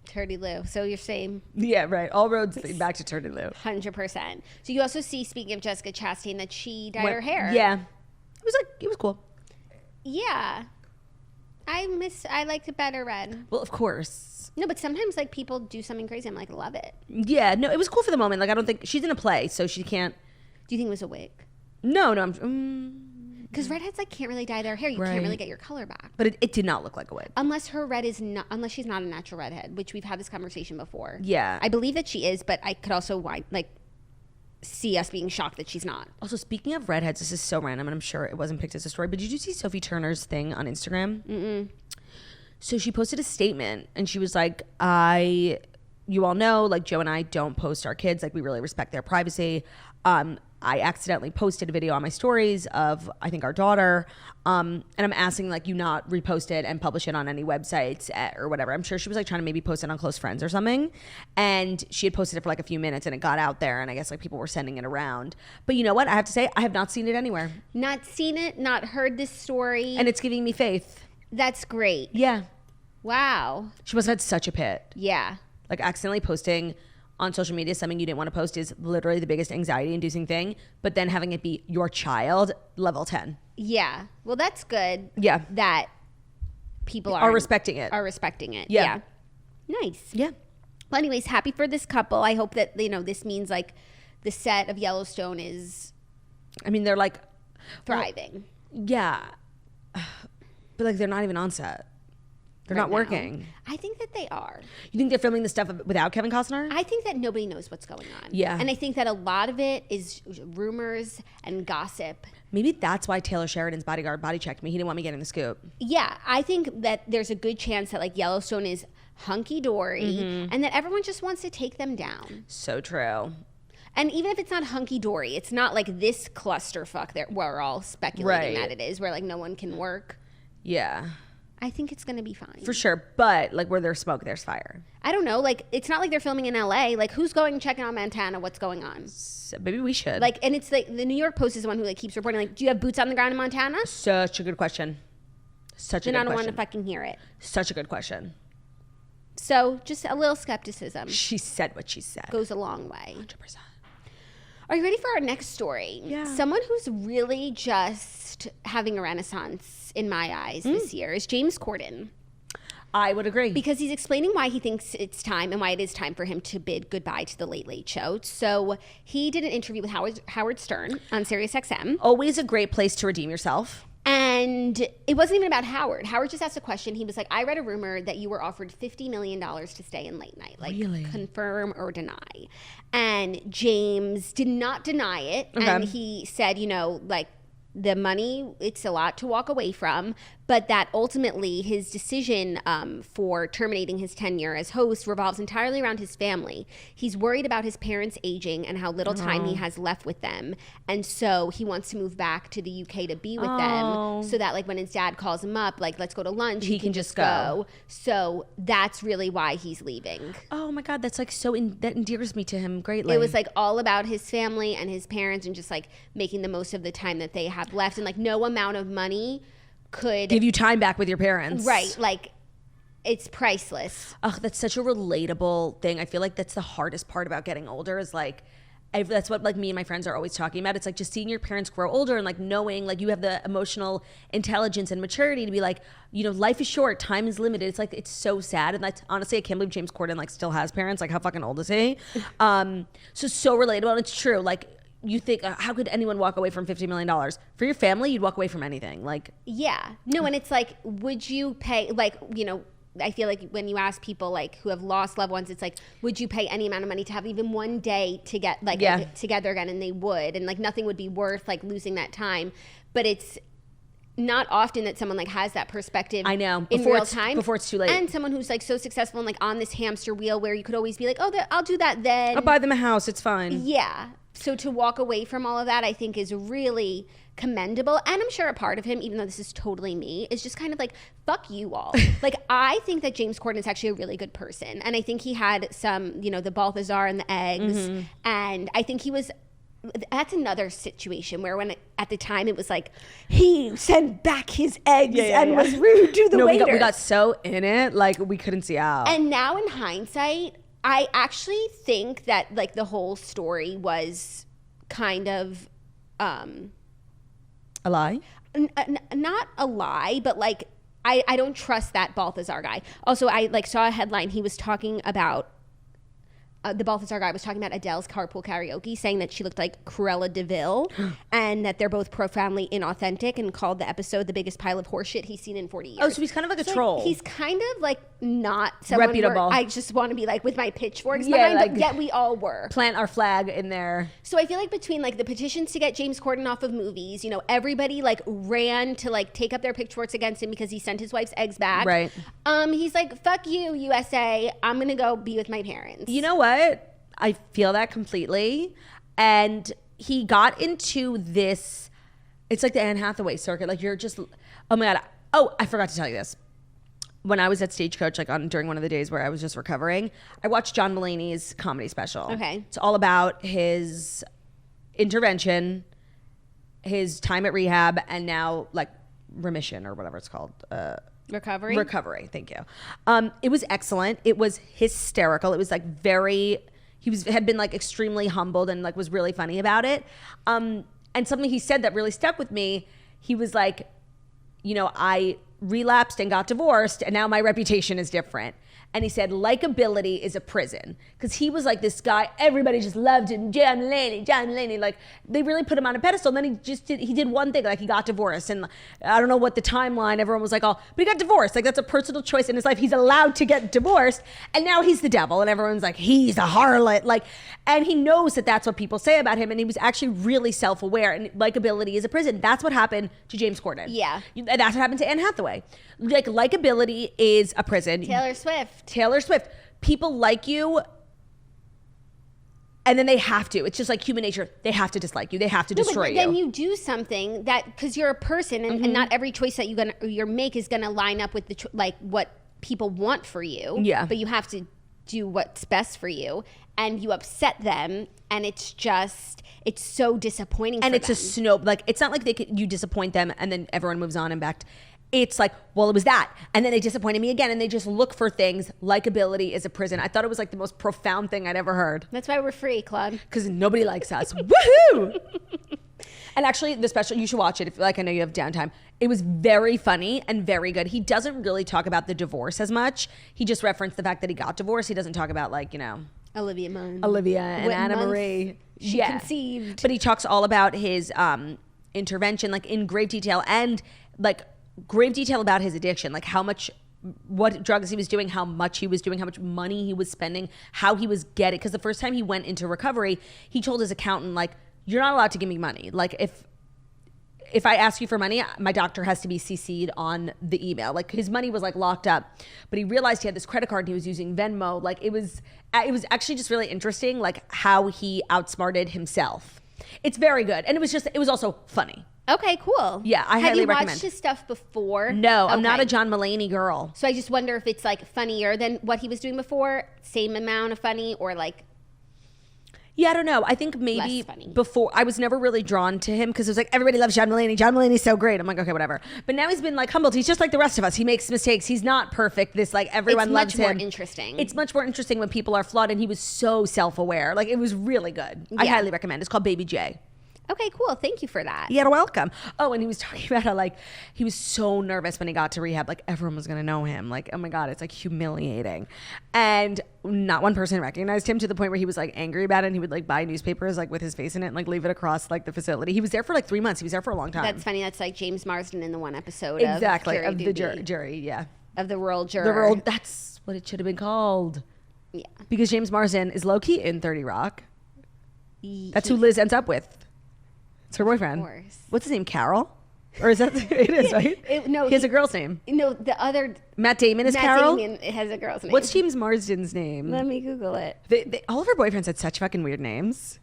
Turdy Lou. So you're saying Yeah, right. All roads lead back to Turdy Lou. 100%. So you also see, speaking of Jessica Chastain, that she dyed her hair. Yeah. It was cool. Yeah. I liked it better red. Well, of course. No, but sometimes like people do something crazy. I'm like, love it. Yeah, no, it was cool for the moment. Like, I don't think she's in a play, so she can't. Do you think it was a wig? No, Because redheads like can't really dye their hair. You can't really get your color back. But it did not look like a wig. Unless her red is not, unless she's not a natural redhead, which we've had this conversation before. Yeah. I believe that she is, but I could also see us being shocked that she's not. Also, speaking of redheads, this is so random, and I'm sure it wasn't picked as a story, but did you see Sophie Turner's thing on Instagram? Mm-mm. So she posted a statement, and she was like, you all know, like, Joe and I don't post our kids. Like, we really respect their privacy. I accidentally posted a video on my stories of, I think, our daughter. And I'm asking, like, you not repost it and publish it on any websites or whatever. I'm sure she was, like, trying to maybe post it on Close Friends or something. And she had posted it for, like, a few minutes, and it got out there. And I guess, like, people were sending it around. But you know what? I have to say, I have not seen it anywhere. Not seen it, not heard this story. And it's giving me faith. That's great. Yeah. Wow. She must have had such a pit. Yeah. Like, accidentally posting on social media something you didn't want to post is literally the biggest anxiety-inducing thing. But then having it be your child, level 10. Yeah. Well, that's good. Yeah. That people are respecting it. Are respecting it. Yeah. Nice. Yeah. Well, anyways, happy for this couple. I hope that, this means, like, the set of Yellowstone is... I mean, they're, like... thriving. Well, yeah. But, like, they're not even on set. They're not working. I think that they are. You think they're filming the stuff without Kevin Costner? I think that nobody knows what's going on. Yeah. And I think that a lot of it is rumors and gossip. Maybe that's why Taylor Sheridan's bodyguard body checked me. He didn't want me getting the scoop. Yeah. I think that there's a good chance that, like, Yellowstone is hunky-dory and that everyone just wants to take them down. So true. And even if it's not hunky-dory, it's not like this clusterfuck that we're all speculating that it is, where, like, no one can work. Yeah. I think it's going to be fine. For sure. But, like, where there's smoke, there's fire. I don't know. Like, it's not like they're filming in LA. Like, who's going checking on Montana? What's going on? So maybe we should. Like, and it's like the New York Post is the one who, like, keeps reporting, like, do you have boots on the ground in Montana? Such a good question. Such a good question. And I don't want to fucking hear it. Such a good question. So, just a little skepticism. She said what she said. Goes a long way. 100%. Are you ready for our next story? Yeah. Someone who's really just having a renaissance in my eyes this year is James Corden. I would agree. Because he's explaining why he thinks it's time and why it is time for him to bid goodbye to the Late Late Show. So he did an interview with Howard Stern on SiriusXM. Always a great place to redeem yourself. And it wasn't even about Howard. Howard just asked a question. He was like, I read a rumor that you were offered $50 million to stay in late night. Like, really? Confirm or deny. And James did not deny it. Okay. And he said, like, the money, it's a lot to walk away from, but that ultimately his decision for terminating his tenure as host revolves entirely around his family. He's worried about his parents aging and how little time he has left with them. And so he wants to move back to the UK to be with them so that, like, when his dad calls him up, like, let's go to lunch, he can just go. So that's really why he's leaving. Oh my God, that's, like, that endears me to him greatly. It was, like, all about his family and his parents and just, like, making the most of the time that they have left. And, like, no amount of money could give you time back with your parents. Right. Like, it's priceless. Ugh, that's such a relatable thing. I feel like that's the hardest part about getting older is, like, that's what, like, me and my friends are always talking about. It's like just seeing your parents grow older and, like, knowing, like, you have the emotional intelligence and maturity to be like, life is short, time is limited. It's like, it's so sad. And that's honestly, I can't believe James Corden, like, still has parents. Like, how fucking old is he? So relatable. And it's true. Like, you think, how could anyone walk away from $50 million? For your family, you'd walk away from anything. Like, yeah. No, and it's like, would you pay, like, I feel like when you ask people, like, who have lost loved ones, it's like, would you pay any amount of money to have even one day to get, like, together again? And they would. And, like, nothing would be worth, like, losing that time. But it's not often that someone, like, has that perspective. I know. In real time. Before it's too late. And someone who's, like, so successful and, like, on this hamster wheel where you could always be like, oh, I'll do that then. I'll buy them a house. It's fine. Yeah. So to walk away from all of that, I think, is really commendable. And I'm sure a part of him, even though this is totally me, is just kind of like, fuck you all. Like, I think that James Corden is actually a really good person. And I think he had some, the Balthazar and the eggs. And I think that's another situation where at the time it was like, he sent back his eggs and was rude to the waiter. We got so in it, like, we couldn't see out. And now in hindsight, I actually think that, like, the whole story was kind of a lie? Not a lie, but, like, I don't trust that Balthazar guy. Also, I, like, saw a headline. He was talking about the Balthazar guy was talking about Adele's Carpool Karaoke, saying that she looked like Cruella DeVille and that they're both profoundly inauthentic, and called the episode the biggest pile of horseshit he's seen in 40 years. Oh, so he's kind of like a troll. He's kind of like not someone reputable. I just want to be like with my pitchforks Yeah, behind, like, but yet we all were. Plant our flag in there. So I feel like between like the petitions to get James Corden off of movies, you know, everybody like ran to like take up their pitchforks against him because he sent his wife's eggs back. Right. He's like, fuck you, USA. I'm going to go be with my parents. You know what? I feel that completely. And he got into this, it's like the Anne Hathaway circuit. Like you're just, oh my God. Oh, I forgot to tell you this. When I was at Stagecoach, like during one of the days where I was just recovering, I watched John Mulaney's comedy special. Okay. It's all about his intervention, his time at rehab, and now like remission or whatever it's called. Recovery. Thank you. It was excellent. It was hysterical. It was like had been like extremely humbled and like was really funny about it. And something he said that really stuck with me, he was like, you know, I relapsed and got divorced and now my reputation is different. And he said, likability is a prison. Because he was like this guy, everybody just loved him. John Mulaney. Like, they really put him on a pedestal. And then he did one thing, like he got divorced. And I don't know what the timeline, everyone was like, oh, but he got divorced. Like, that's a personal choice in his life. He's allowed to get divorced. And now he's the devil. And everyone's like, he's a harlot. Like, and he knows that that's what people say about him. And he was actually really self-aware. And likability is a prison. That's what happened to James Corden. Yeah. And that's what happened to Anne Hathaway. Like, likability is a prison. Taylor Swift. People like you and then they have to. It's just like human nature. They have to dislike you. They have to destroy you. Then you do something that, because you're a person and not every choice that you make is going to line up with like what people want for you. Yeah. But you have to do what's best for you, and you upset them, and it's so disappointing and for it's them. a snow, like it's not like you disappoint them and then everyone moves on and back. It's like, well, it was that. And then they disappointed me again. And they just look for things. Likability is a prison. I thought it was like the most profound thing I'd ever heard. That's why we're free, Claude. Because nobody likes us. Woohoo! And actually, the special, you should watch it. If, like, I know you have downtime. It was very funny and very good. He doesn't really talk about the divorce as much. He just referenced the fact that he got divorced. He doesn't talk about, like, you know, Olivia Munn. And Anna Marie. She conceived. But he talks all about his intervention, like in great detail, and like grave detail about his addiction, like what drugs he was doing, how much he was doing, how much money he was spending, how he was getting. Because the first time he went into recovery, he told his accountant, like, you're not allowed to give me money. Like, if I ask you for money, my doctor has to be CC'd on the email. Like, his money was like locked up, but he realized he had this credit card and he was using Venmo. Like, it was actually just really interesting, like how he outsmarted himself. It's very good. And it was also funny. Okay, cool. Yeah, I highly recommend. Have you watched his stuff before? No, I'm not a John Mulaney girl. So I just wonder if it's like funnier than what he was doing before, same amount of funny, or like... Yeah, I don't know. I think maybe before, I was never really drawn to him because it was like, everybody loves John Mulaney. John Mulaney's so great. I'm like, okay, whatever. But now he's been like humbled. He's just like the rest of us. He makes mistakes. He's not perfect. This, like, everyone loves him. It's much more interesting. It's much more interesting when people are flawed, and he was so self-aware. Like, it was really good. Yeah. I highly recommend. It's called Baby J. Okay, cool. Thank you for that. You're welcome. Oh, and he was talking about how, like, he was so nervous when he got to rehab. Like, everyone was going to know him. Like, oh my God, it's like humiliating. And not one person recognized him, to the point where he was like angry about it. And he would like buy newspapers like with his face in it and like leave it across like the facility. He was there for like 3 months. He was there for a long time. That's funny. That's like James Marsden in the one episode of the jury. Yeah. Of the rural juror. The rural, that's what it should have been called. Yeah. Because James Marsden is low-key in 30 Rock. That's who Liz ends up with. It's her boyfriend. Of course. What's his name? Carol? Or is that it is, right? No. He has a girl's name. No, the other Matt Damon is Carol? Matt Damon has a girl's name. What's James Marsden's name? Let me Google it. All of her boyfriends had such fucking weird names.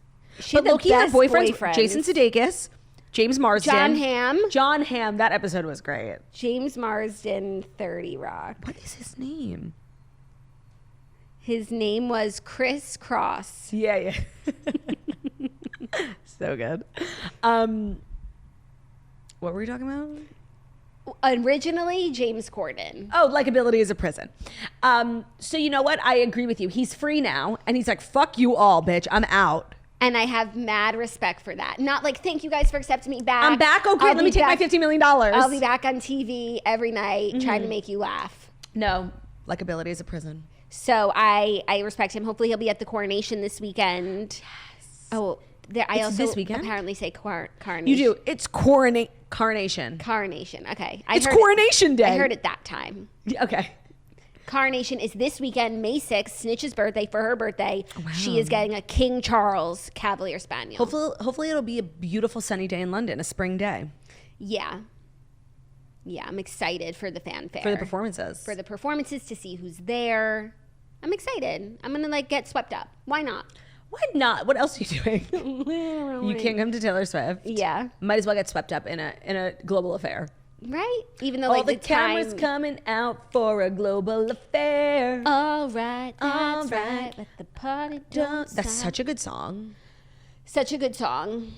But low-key, her boyfriends. Jason Sudeikis, James Marsden. John Hamm. That episode was great. James Marsden, 30 Rock. What is his name? His name was Chris Cross. Yeah. So good. What were we talking about? Originally, James Corden. Oh, likability is a prison. So you know what? I agree with you. He's free now, and he's like, fuck you all, bitch. I'm out. And I have mad respect for that. Not like, thank you guys for accepting me back. I'm back. Oh, great. Let me take my $50 million. I'll be back on TV every night trying to make you laugh. No, likability is a prison. So I respect him. Hopefully he'll be at the coronation this weekend. Yes. Oh, I also this weekend? apparently say coronation. You do. It's coronation. Coronation. Okay. It's Coronation Day. I heard it that time. Okay. Coronation is this weekend, May 6th, Snitch's birthday. For her birthday, wow. She is getting a King Charles Cavalier Spaniel. Hopefully it'll be a beautiful sunny day in London, a spring day. Yeah. Yeah, I'm excited for the fanfare. For the performances. For the performances, to see who's there. I'm excited. I'm going to get swept up. Why not? Why not? What else are you doing? You can't come to Taylor Swift. Yeah. Might as well get swept up in a global affair. Right? Even though all the cameras coming out for a global affair. All right, that's right. Let the party don't stop. That's such a good song. Such a good song.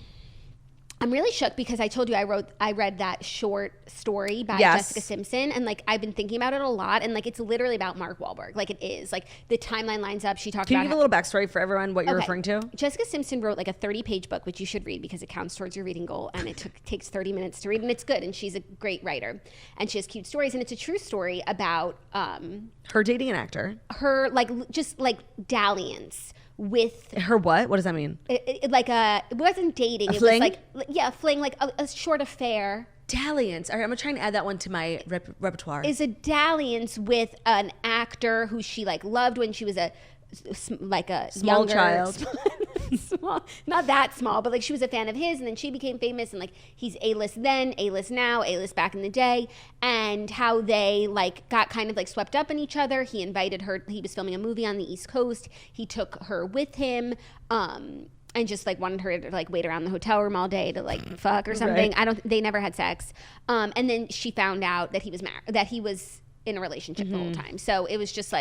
I'm really shook because I told you I read that short story by Jessica Simpson, and I've been thinking about it a lot, and it's literally about Mark Wahlberg. It is the timeline lines up. She talked about. Can you give a little backstory for everyone what you're referring to? Jessica Simpson wrote a 30-page book, which you should read because it counts towards your reading goal, and it takes 30 minutes to read, and it's good. And she's a great writer, and she has cute stories, and it's a true story about her dating an actor. Her just dalliance. With her what? What does that mean? It wasn't dating. A fling? Was a fling, a short affair. Dalliance. All right, I'm gonna try and add that one to my repertoire. Is a dalliance with an actor who she loved when she was a small child. Small, not that small, but she was a fan of his, and then she became famous, and he's A-list then, A-list now, A-list back in the day, and how they got kind of swept up in each other. He invited her. He was filming a movie on the East Coast. He took her with him. And just wanted her to wait around the hotel room all day to fuck or something. Right. They never had sex. And then she found out that he was married, that he was in a relationship the whole time. So it was just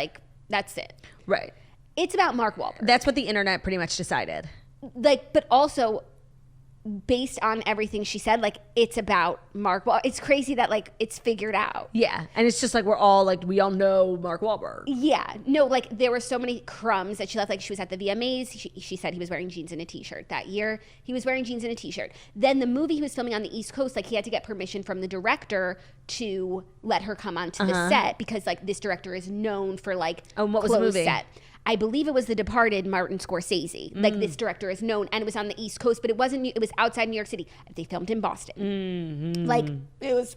that's it. Right. It's about Mark Wahlberg. That's what the internet pretty much decided. But also based on everything she said, it's about Mark Wahlberg. It's crazy that it's figured out. Yeah. And it's just we're all we all know Mark Wahlberg. Yeah. No, there were so many crumbs that she left. She was at the VMAs. She said he was wearing jeans and a t-shirt that year. He was wearing jeans and a t-shirt. Then the movie he was filming on the East Coast, he had to get permission from the director to let her come onto the set because this director is known for what was the movie? Set. I believe it was The Departed, Martin Scorsese. This director is known, and it was on the East Coast, but it wasn't. It was outside New York City. They filmed in Boston. Mm-hmm. It was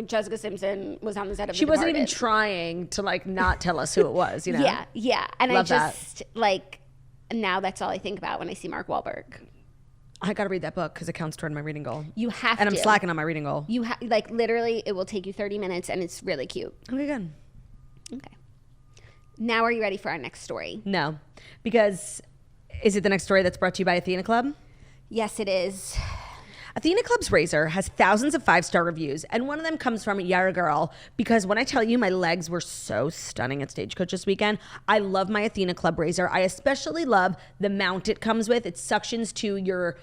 Jessica Simpson was on the set of. She wasn't even trying to not tell us who it was. Yeah. And love I just now that's all I think about when I see Mark Wahlberg. I got to read that book because it counts toward my reading goal. You have to. And I'm slacking on my reading goal. You literally, it will take you 30 minutes, and it's really cute. Okay, good. Okay. Now, are you ready for our next story? No, because is it the next story that's brought to you by Athena Club? Yes, it is. Athena Club's razor has thousands of 5-star reviews, and one of them comes from Yara Girl, because when I tell you my legs were so stunning at Stagecoach this weekend, I love my Athena Club razor. I especially love the mount it comes with. It suctions to your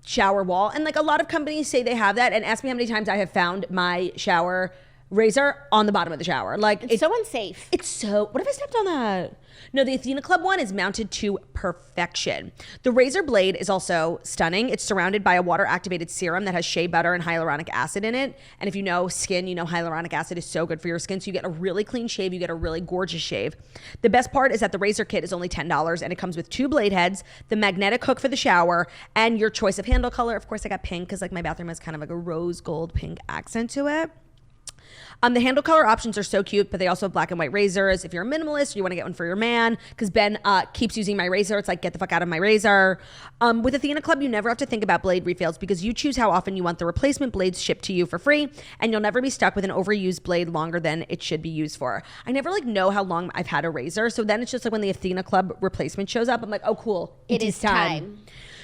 shower wall, and a lot of companies say they have that, and ask me how many times I have found my shower razor on the bottom of the shower. It's so unsafe. It's so, what if I stepped on that? No, the Athena Club one is mounted to perfection. The razor blade is also stunning. It's surrounded by a water-activated serum that has shea butter and hyaluronic acid in it. And if you know skin, you know hyaluronic acid is so good for your skin. So you get a really clean shave. You get a really gorgeous shave. The best part is that the razor kit is only $10, and it comes with 2 blade heads, the magnetic hook for the shower, and your choice of handle color. Of course, I got pink because my bathroom has kind of a rose gold pink accent to it. The handle color options are so cute, but they also have black and white razors. If you're a minimalist, or you want to get one for your man, because Ben keeps using my razor. It's get the fuck out of my razor. With Athena Club, you never have to think about blade refills because you choose how often you want the replacement blades shipped to you for free, and you'll never be stuck with an overused blade longer than it should be used for. I never know how long I've had a razor, so then it's just when the Athena Club replacement shows up, I'm oh cool, it is time.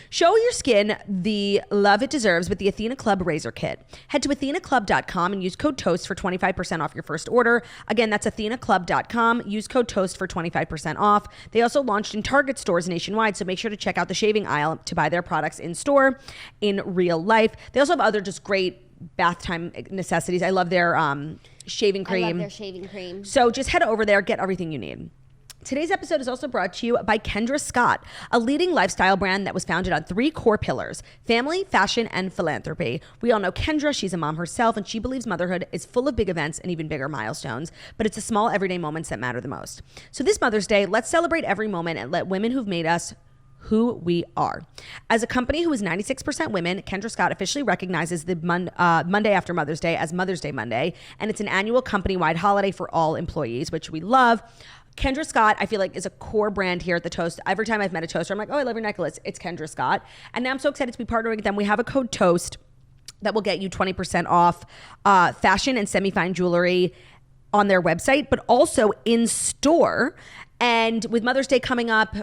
Show your skin the love it deserves with the Athena Club Razor Kit. Head to athenaclub.com and use code TOAST for 25% off your first order. Again, that's athenaclub.com. Use code TOAST for 25% off. They also launched in Target stores nationwide, so make sure to check out the shaving aisle to buy their products in store in real life. They also have other just great bath time necessities. I love their shaving cream. I love their shaving cream. So just head over there, get everything you need. Today's episode is also brought to you by Kendra Scott, a leading lifestyle brand that was founded on 3 core pillars: family, fashion, and philanthropy. We all know Kendra. She's a mom herself, and she believes motherhood is full of big events and even bigger milestones, but it's the small everyday moments that matter the most. So this Mother's Day, let's celebrate every moment and let women who've made us who we are. As a company who is 96% women, Kendra Scott officially recognizes the Monday after Mother's Day as Mother's Day Monday, and it's an annual company-wide holiday for all employees, which we love. Kendra Scott, I feel like, is a core brand here at the Toast. Every time I've met a toaster, I'm like, oh, I love your necklace. It's Kendra Scott. And now I'm so excited to be partnering with them. We have a code TOAST that will get you 20% off fashion and semi-fine jewelry on their website, but also in store. And with Mother's Day coming up,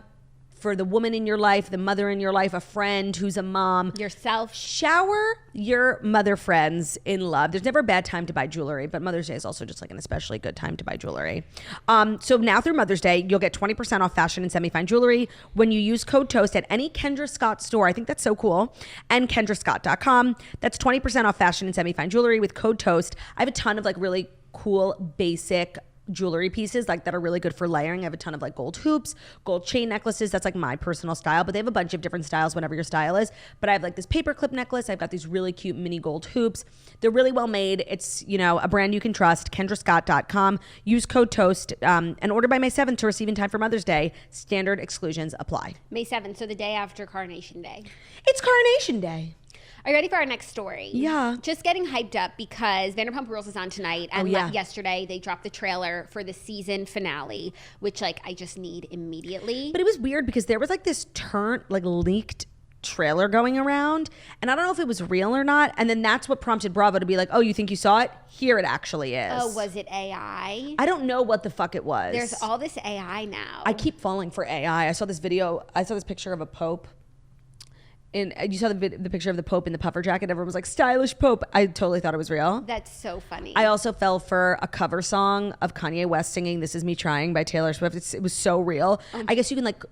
for the woman in your life, the mother in your life, a friend who's a mom. Yourself. Shower your mother friends in love. There's never a bad time to buy jewelry, but Mother's Day is also just like an especially good time to buy jewelry. So now through Mother's Day, you'll get 20% off fashion and semi-fine jewelry when you use code TOAST at any Kendra Scott store. I think that's so cool. And KendraScott.com. That's 20% off fashion and semi-fine jewelry with code TOAST. I have a ton of like really cool, basic jewelry pieces like that are really good for layering. I have a ton of like gold hoops, gold chain necklaces. That's like my personal style, but they have a bunch of different styles, whatever your style is. But I have like this paperclip necklace. I've got these really cute mini gold hoops. They're really well made. It's, you know, a brand you can trust. KendraScott.com. Use code TOAST and order by May 7th to receive in time for Mother's Day. Standard exclusions apply. May 7th, so the day after Carnation Day. It's Carnation Day. Are you ready for our next story? Yeah. Just getting hyped up because Vanderpump Rules is on tonight. And yesterday they dropped the trailer for the season finale, which like I just need immediately. But it was weird because there was like this leaked trailer going around. And I don't know if it was real or not. And then that's what prompted Bravo to be like, oh, you think you saw it? Here it actually is. Oh, was it AI? I don't know what the fuck it was. There's all this AI now. I keep falling for AI. I saw this picture of a pope. And you saw the picture of the Pope in the puffer jacket. Everyone was like, stylish Pope. I totally thought it was real. That's so funny. I also fell for a cover song of Kanye West singing This Is Me Trying by Taylor Swift. It was so real. I guess you can like,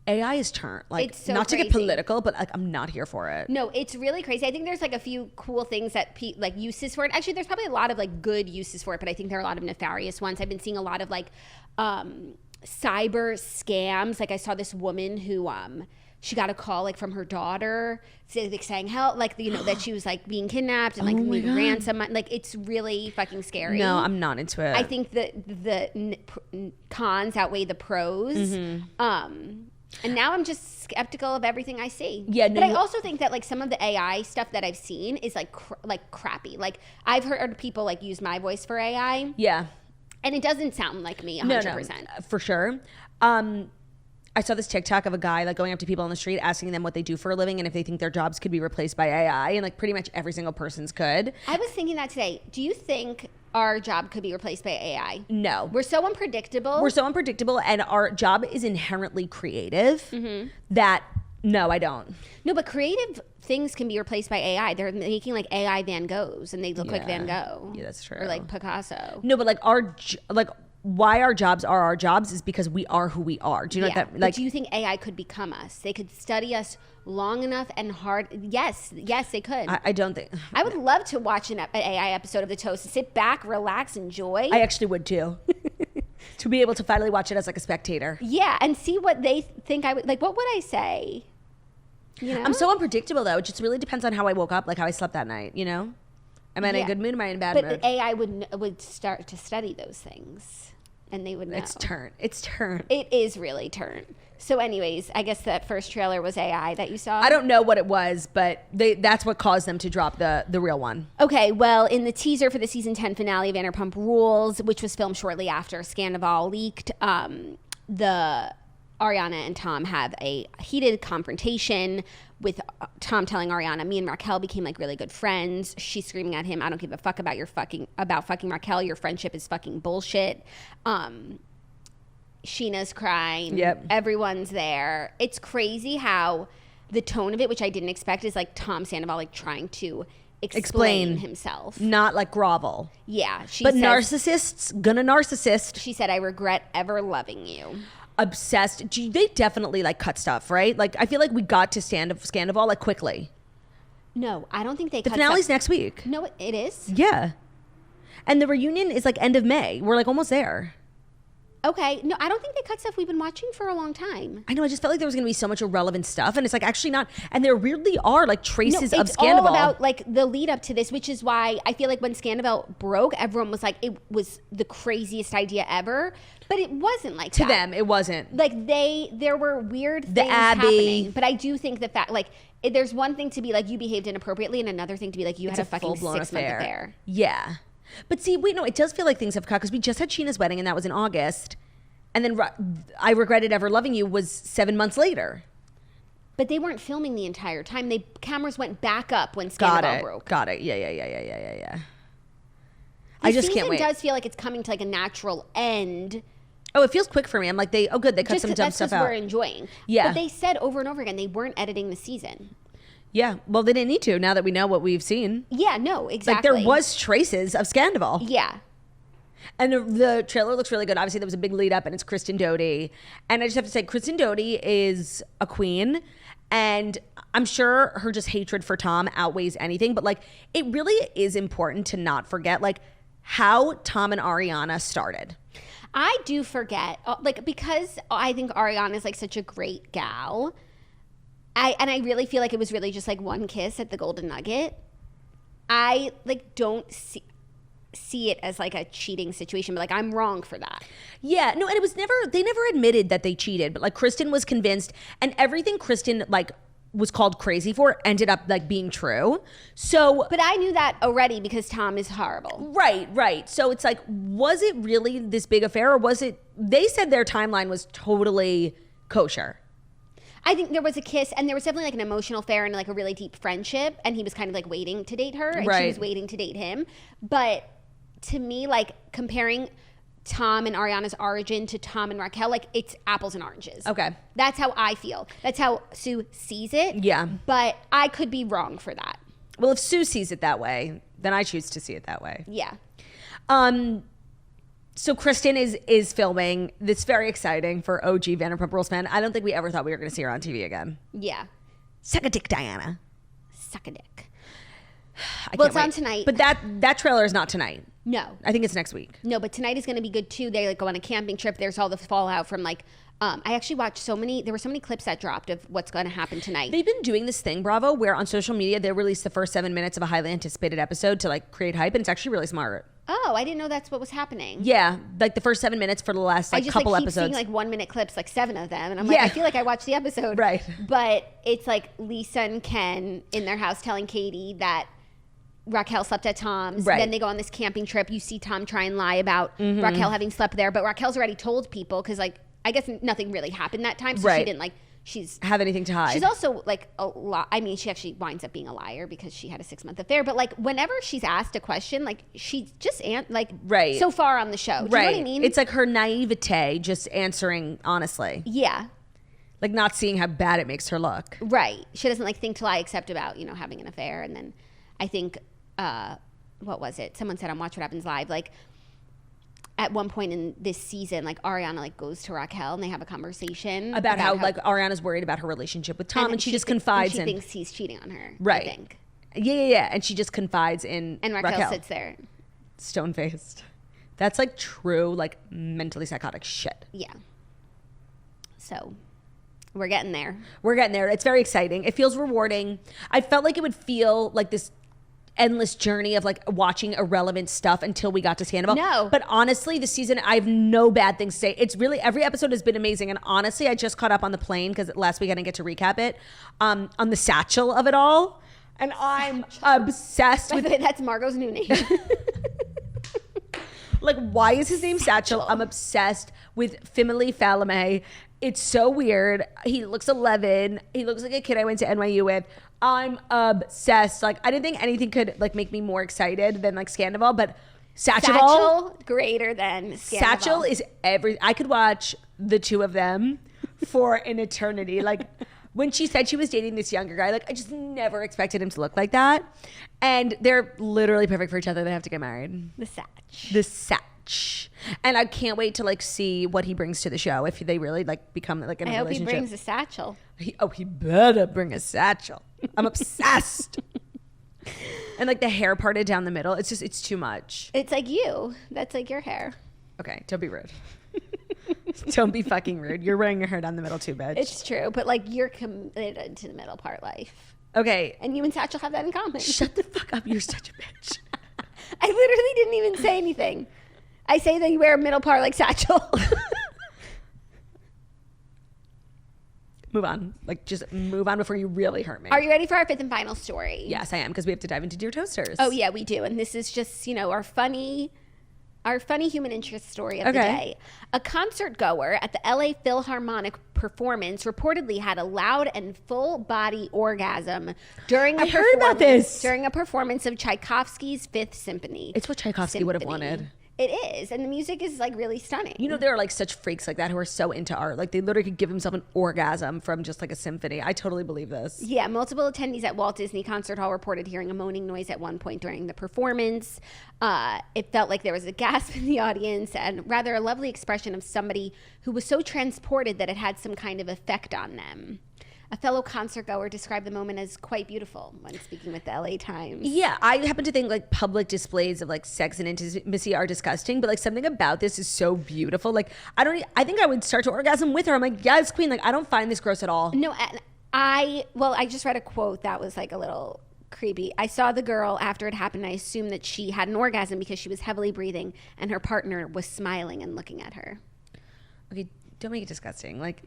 AI is turned. Like, it's so not crazy. To get political, but like, I'm not here for it. No, it's really crazy. I think there's like a few cool things that like uses for it. Actually, there's probably a lot of like good uses for it, but I think there are a lot of nefarious ones. I've been seeing a lot of like cyber scams. Like I saw this woman who, she got a call like from her daughter saying help, like, you know, that she was like being kidnapped and like needing ransom. Like it's really fucking scary. No, I'm not into it. I think that the cons outweigh the pros. Mm-hmm. And now I'm just skeptical of everything I see. Yeah, no, but I also think that like some of the AI stuff that I've seen is like crappy. Like I've heard people like use my voice for AI. Yeah, and it doesn't sound like me 100%. No, for sure. I saw this TikTok of a guy like going up to people on the street asking them what they do for a living and if they think their jobs could be replaced by AI, and like pretty much every single person's could. I was thinking that today. Do you think our job could be replaced by AI? No. We're so unpredictable. And our job is inherently creative that no, I don't. No, but creative things can be replaced by AI. They're making like AI Van Goghs and they look like Van Gogh. Yeah, that's true. Or like Picasso. No, but like why our jobs are our jobs is because we are who we are. Do you know what that like? But do you think AI could become us? They could study us long enough and hard. Yes, they could. I don't think. I would love to watch an AI episode of The Toast and sit back, relax, enjoy. I actually would too. To be able to finally watch it as like a spectator. Yeah, and see what they think I would like. What would I say? You know? I'm so unpredictable though. It just really depends on how I woke up, like how I slept that night. You know, am I in a good mood? Am I in a bad mood? But AI would start to study those things, and they would know. It's turn. It is really turn. So anyways, I guess that first trailer was AI that you saw? I don't know what it was, but that's what caused them to drop the real one. Okay, well, in the teaser for the season 10 finale of Vanderpump Rules, which was filmed shortly after Scandoval leaked, the Ariana and Tom have a heated confrontation with Tom telling Ariana, me and Raquel became like really good friends. She's screaming at him, I don't give a fuck about fucking Raquel. Your friendship is fucking bullshit. Sheena's crying. Yep. Everyone's there. It's crazy how the tone of it, which I didn't expect, is like Tom Sandoval like trying to explain himself. Not like grovel. Yeah. Narcissists gonna narcissist. She said, I regret ever loving you. Obsessed. They definitely like cut stuff, right? Like I feel like we got to Scandoval like quickly. No, I don't think they cut stuff. The finale's next week. No, it is? Yeah. And the reunion is like end of May. We're like almost there. Okay. No, I don't think they cut stuff we've been watching for a long time. I know. I just felt like there was going to be so much irrelevant stuff, and it's like actually not. And there weirdly are like traces of It's Scandoval. all about like the lead up to this, which is why I feel like when Scandoval broke, everyone was like, it was the craziest idea ever. But it wasn't like to that. them, it wasn't. Like there were weird things happening. But I do think the fact, like, there's one thing to be like, you behaved inappropriately, and another thing to be like, you had a fucking 6-month affair. Yeah. But see, wait, no, it does feel like things have cut because we just had Sheena's wedding and that was in August. And then I Regretted Ever Loving You was 7 months later. But they weren't filming the entire time. Cameras went back up when Scandoval broke. Got it. Yeah. I just can't wait. It does feel like it's coming to like a natural end. Oh, it feels quick for me. I'm like, they cut some dumb stuff out. We're enjoying. Yeah. But they said over and over again they weren't editing the season. Yeah, well, they didn't need to now that we know what we've seen. Yeah, no, exactly. Like, there was traces of Scandoval. Yeah. And the trailer looks really good. Obviously, there was a big lead up, and it's Kristen Doute. And I just have to say, Kristen Doute is a queen. And I'm sure her just hatred for Tom outweighs anything. But, like, it really is important to not forget, like, how Tom and Ariana started. I do forget, like, because I think Ariana is, like, such a great gal. I really feel like it was really just like one kiss at the Golden Nugget. I like don't see it as like a cheating situation, but like I'm wrong for that. Yeah, no, and it was they never admitted that they cheated, but like Kristen was convinced, and everything Kristen like was called crazy for ended up like being true. So, but I knew that already because Tom is horrible. Right. So it's like, was it really this big affair, or was it? They said their timeline was totally kosher. I think there was a kiss, and there was definitely like an emotional affair and like a really deep friendship, and he was kind of like waiting to date her, and she was waiting to date him. But to me, like comparing Tom and Ariana's origin to Tom and Raquel, like it's apples and oranges. Okay. That's how I feel. That's how Sue sees it. Yeah. But I could be wrong for that. Well, if Sue sees it that way, then I choose to see it that way. Yeah. So Kristen is filming. That's very exciting for OG Vanderpump Rules fan. I don't think we ever thought we were going to see her on TV again. Yeah. Suck a dick, Diana. Suck a dick. Well, it's on tonight. But that trailer is not tonight. No. I think it's next week. No, but tonight is going to be good too. They like go on a camping trip. There's all the fallout from like, I actually watched there were so many clips that dropped of what's going to happen tonight. They've been doing this thing, Bravo, where on social media, they release the first 7 minutes of a highly anticipated episode to like create hype. And it's actually really smart. Oh, I didn't know that's what was happening. Yeah, like the first 7 minutes for the last like couple keep episodes. Seeing like 1 minute clips, like 7 of them, and I'm like, I feel like I watched the episode, right? But it's like Lisa and Ken in their house telling Katie that Raquel slept at Tom's. Right. Then they go on this camping trip. You see Tom try and lie about Raquel having slept there, but Raquel's already told people because like I guess nothing really happened that time, so she didn't like. Have anything to hide. She's also like a lot. I mean, she actually winds up being a liar because she had a 6-month affair. But like, whenever she's asked a question, like she just so far on the show. Do you know what I mean? It's like her naivete, just answering honestly. Yeah. Like not seeing how bad it makes her look. Right. She doesn't like think to lie except about having an affair. And then I think what was it? Someone said on Watch What Happens Live, like. At one point in this season, like Ariana like goes to Raquel and they have a conversation about how like Ariana's worried about her relationship with Tom, and she just confides in. She thinks he's cheating on her. Right. I think. Yeah. And she just confides in. And Raquel sits there, stone faced. That's like true, like mentally psychotic shit. Yeah. So, we're getting there. It's very exciting. It feels rewarding. I felt like it would feel like this endless journey of like watching irrelevant stuff until we got to Scandoval. No. But honestly, this season, I have no bad things to say. It's really, every episode has been amazing. And honestly, I just caught up on the plane because last week I didn't get to recap it, on the satchel of it all. And I'm obsessed with it. That's Margot's new name. Like, why is his name Satchel? I'm obsessed with Family Falame. It's so weird. He looks 11. He looks like a kid I went to NYU with. I'm obsessed. Like, I didn't think anything could like make me more excited than like Scandoval, but Satchel greater than Scandoval. Satchel is I could watch the two of them for an eternity. Like when she said she was dating this younger guy, like I just never expected him to look like that. And they're literally perfect for each other. They have to get married. The Satch. And I can't wait to like see what he brings to the show if they really like become like in a relationship. I hope he brings a satchel. He better bring a satchel. I'm obsessed. And like the hair parted down the middle. It's too much. It's like you. That's like your hair. Okay, don't be rude. Don't be fucking rude. You're wearing your hair down the middle too, bitch. It's true, but like you're committed to the middle part life. Okay. And you and Satchel have that in common. Shut the fuck up. You're such a bitch. I literally didn't even say anything. I say that you wear a middle part like Satchel. Move on. Like, just move on before you really hurt me. Are you ready for our fifth and final story? Yes, I am, because we have to dive into Dear Toasters. Oh, yeah, we do. And this is just, our funny human interest story of the day. A concert goer at the LA Philharmonic performance reportedly had a loud and full body orgasm during a performance of Tchaikovsky's Fifth Symphony. It's what Tchaikovsky would have wanted. It is, and the music is like really stunning. There are like such freaks like that who are so into art. Like they literally could give himself an orgasm from just like a symphony. I totally believe this. Yeah, multiple attendees at Walt Disney Concert Hall reported hearing a moaning noise at one point during the performance. It felt like there was a gasp in the audience and rather a lovely expression of somebody who was so transported that it had some kind of effect on them. A fellow concert goer described the moment as quite beautiful when speaking with the LA Times. Yeah, I happen to think like public displays of like sex and intimacy are disgusting, but like something about this is so beautiful. Like I think I would start to orgasm with her. I'm like, yes, queen. Like I don't find this gross at all. No, I just read a quote that was like a little creepy. I saw the girl after it happened. I assumed that she had an orgasm because she was heavily breathing and her partner was smiling and looking at her. Okay, don't make it disgusting. Like,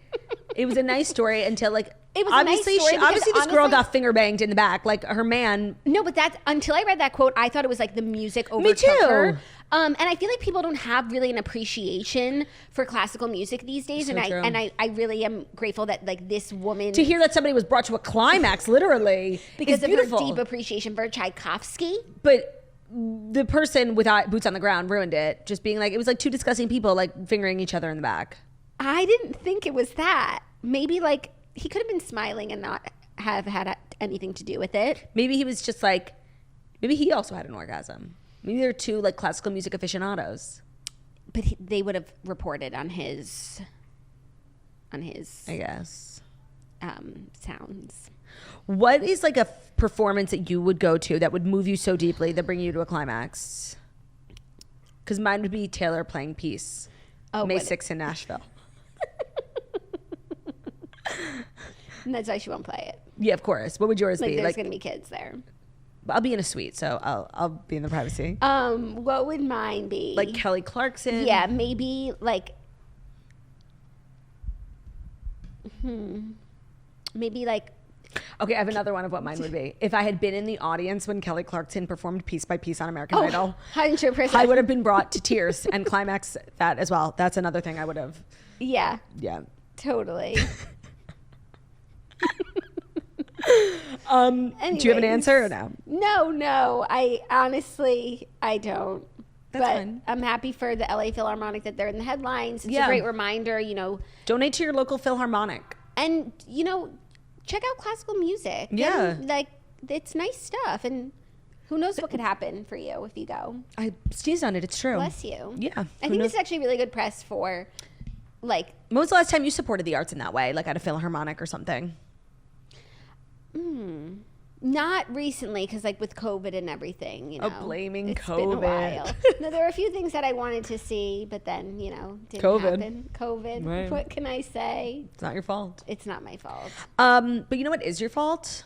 it was a nice story until like it was obviously a nice story obviously this girl got finger banged in the back. Like her man. No, but that's until I read that quote, I thought it was like the music overtook her. And I feel like people don't have really an appreciation for classical music these days. So and I really am grateful that like this woman to hear that somebody was brought to a climax, literally, because of her deep appreciation for Tchaikovsky. But the person without boots on the ground ruined it. Just being like, it was like two disgusting people like fingering each other in the back. I didn't think it was that. Maybe like he could have been smiling and not have had anything to do with it. Maybe he was just like, maybe he also had an orgasm. Maybe they're two like classical music aficionados. But they would have reported on his I guess, sounds. What is like a performance that you would go to that would move you so deeply that bring you to a climax? Because mine would be Taylor playing Peace, May 6th in Nashville. And that's why she won't play it. Yeah, of course. What would yours be? There's going to be kids there. I'll be in a suite, so I'll be in the privacy. What would mine be? Like Kelly Clarkson? Yeah, maybe like... Maybe like... Okay, I have another one of what mine would be. If I had been in the audience when Kelly Clarkson performed Piece by Piece on American Idol, 100%. I would have been brought to tears and climax that as well. That's another thing I would have. Yeah. Yeah. Totally. Do you have an answer or no? No. I honestly don't. That's fine. I'm happy for the LA Philharmonic that they're in the headlines. It's a great reminder, Donate to your local Philharmonic. And, check out classical music. Yeah. And, it's nice stuff. And who knows what could happen for you if you go. I sneezed on it. It's true. Bless you. Yeah. I think this is actually really good press for, When was the last time you supported the arts in that way? Like at a Philharmonic or something? Not recently, because with COVID and everything, blaming it's COVID. Been a while. No, there were a few things that I wanted to see, but then didn't happen. COVID. Right. What can I say? It's not your fault. It's not my fault. But you know what is your fault?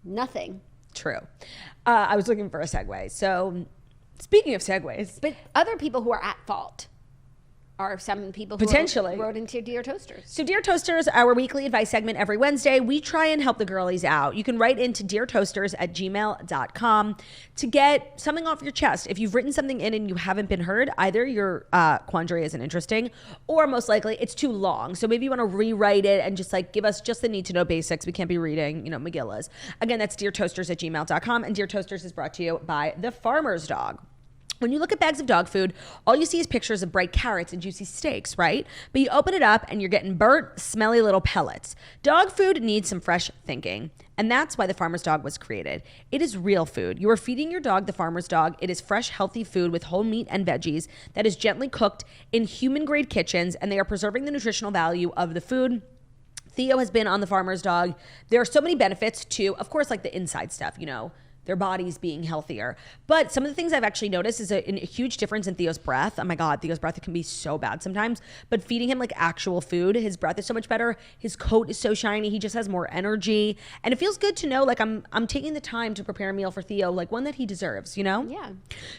Nothing. True. I was looking for a segue. So, speaking of segues, but other people who are at fault are some people who potentially wrote into Dear Toasters. So Dear Toasters, our weekly advice segment every Wednesday, we try and help the girlies out. You can write into deartoasters@gmail.com to get something off your chest. If you've written something in and you haven't been heard, either your quandary isn't interesting or most likely it's too long. So maybe you want to rewrite it and just give us just the need to know basics. We can't be reading, McGillis. Again, that's deartoasters@gmail.com, and Dear Toasters is brought to you by The Farmer's Dog. When you look at bags of dog food, all you see is pictures of bright carrots and juicy steaks, right? But you open it up and you're getting burnt, smelly little pellets. Dog food needs some fresh thinking. And that's why the Farmer's Dog was created. It is real food. You are feeding your dog the Farmer's Dog. It is fresh, healthy food with whole meat and veggies that is gently cooked in human-grade kitchens, and they are preserving the nutritional value of the food. Theo has been on the Farmer's Dog. There are so many benefits to, of course, the inside stuff, their bodies being healthier. But some of the things I've actually noticed is a huge difference in Theo's breath. Oh my God, Theo's breath can be so bad sometimes. But feeding him like actual food, his breath is so much better. His coat is so shiny. He just has more energy. And it feels good to know like I'm taking the time to prepare a meal for Theo, like one that he deserves, you know? Yeah.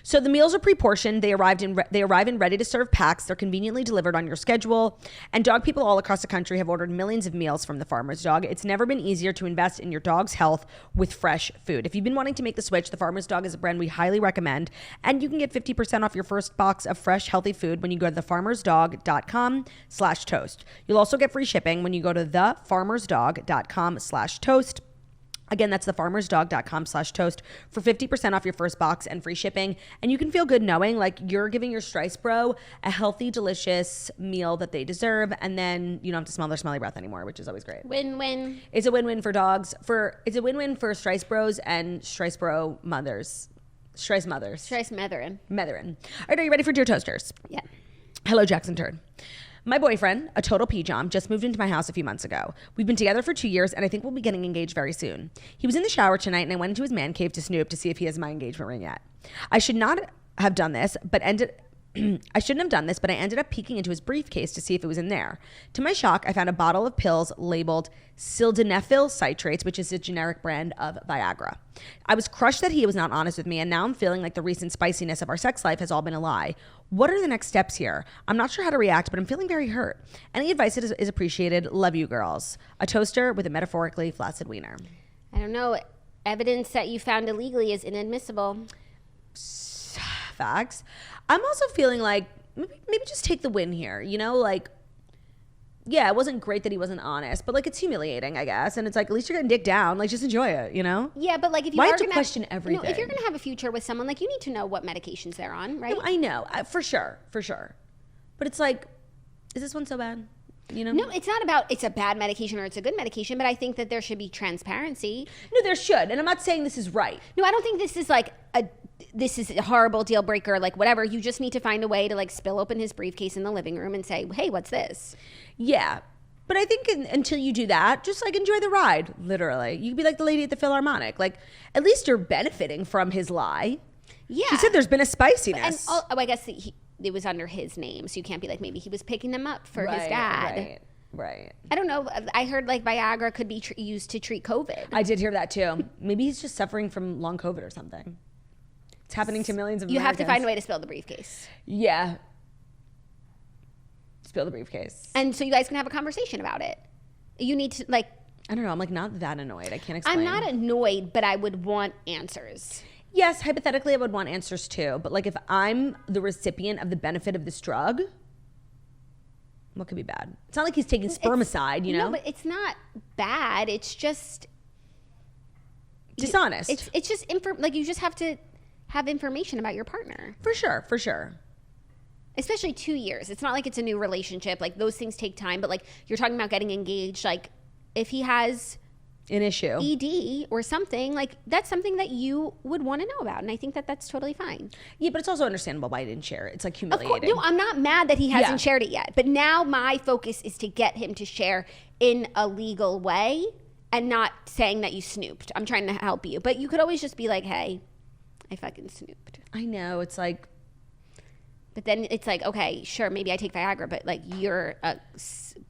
So the meals are pre-portioned. They arrive in ready-to-serve packs. They're conveniently delivered on your schedule. And dog people all across the country have ordered millions of meals from the Farmer's Dog. It's never been easier to invest in your dog's health with fresh food. If you've been wanting to make the switch, the Farmer's Dog is a brand we highly recommend. And you can get 50% off your first box of fresh, healthy food when you go to thefarmersdog.com/toast. You'll also get free shipping when you go to thefarmersdog.com/toast. Again, that's thefarmersdog.com/toast for 50% off your first box and free shipping. And you can feel good knowing like you're giving your Strice Bro a healthy, delicious meal that they deserve. And then you don't have to smell their smelly breath anymore, which is always great. Win-win. It's a win-win for dogs. It's a win-win for Strice Bros and Strice Bro mothers. Strice mothers. Strice Metherin. All right, are you ready for Dear Toasters? Yeah. Hello, Jackson Turd. My boyfriend, a total pee-jom, just moved into my house a few months ago. We've been together for 2 years, and I think we'll be getting engaged very soon. He was in the shower tonight, and I went into his man cave to snoop to see if he has my engagement ring yet. I should not have done this, but I shouldn't have done this, but I ended up peeking into his briefcase to see if it was in there. To my shock, I found a bottle of pills labeled sildenafil citrates, which is a generic brand of Viagra. I was crushed that he was not honest with me, and now I'm feeling like the recent spiciness of our sex life has all been a lie. What are the next steps here? I'm not sure how to react, but I'm feeling very hurt. Any advice is appreciated. Love you, girls. A toaster with a metaphorically flaccid wiener. I don't know. Evidence that you found illegally is inadmissible. Facts. I'm also feeling like maybe just take the win here, you know, like, yeah, it wasn't great that he wasn't honest, but like it's humiliating, I guess. And it's like, at least you're getting dick down. Like, just enjoy it, you know? Yeah, but like if you Why are have to gonna question everything? No, if you're going to have a future with someone, like you need to know what medications they're on, right? No, I know. For sure. But it's like, is this one so bad? You know? No, it's not about it's a bad medication or it's a good medication, but I think that there should be transparency. No, there should. And I'm not saying this is right. No, I don't think this is like this is a horrible deal breaker, like whatever. You just need to find a way to like spill open his briefcase in the living room and say, hey, what's this? Yeah. But I think until you do that, just like enjoy the ride, literally. You could be like the lady at the Philharmonic. Like, at least you're benefiting from his lie. Yeah. She said there's been a spiciness. And I guess it was under his name, so you can't be like, maybe he was picking them up for his dad. Right. I don't know. I heard like Viagra could be used to treat COVID. I did hear that too. Maybe he's just suffering from long COVID or something. It's happening to millions of You Americans. have to find a way to spill the briefcase. Yeah. Spill the briefcase. And so you guys can have a conversation about it. You need to like... I don't know. I'm like not that annoyed. I can't explain. I'm not annoyed, but I would want answers. Yes, hypothetically, I would want answers too. But like if I'm the recipient of the benefit of this drug, what could be bad? It's not like he's taking spermicide, you know? No, but it's not bad. It's just... dishonest. It's just... like you just have to have information about your partner. For sure. Especially 2 years. It's not like it's a new relationship. Like those things take time. But like you're talking about getting engaged. Like if he has an issue, ED or something, like that's something that you would want to know about. And I think that that's totally fine. Yeah, but it's also understandable why he didn't share it. It's like humiliating. No, I'm not mad that he hasn't shared it yet. But now my focus is to get him to share in a legal way and not saying that you snooped. I'm trying to help you. But you could always just be like, hey, I fucking snooped. I know. It's like... But then it's like, okay, sure, maybe I take Viagra, but like you're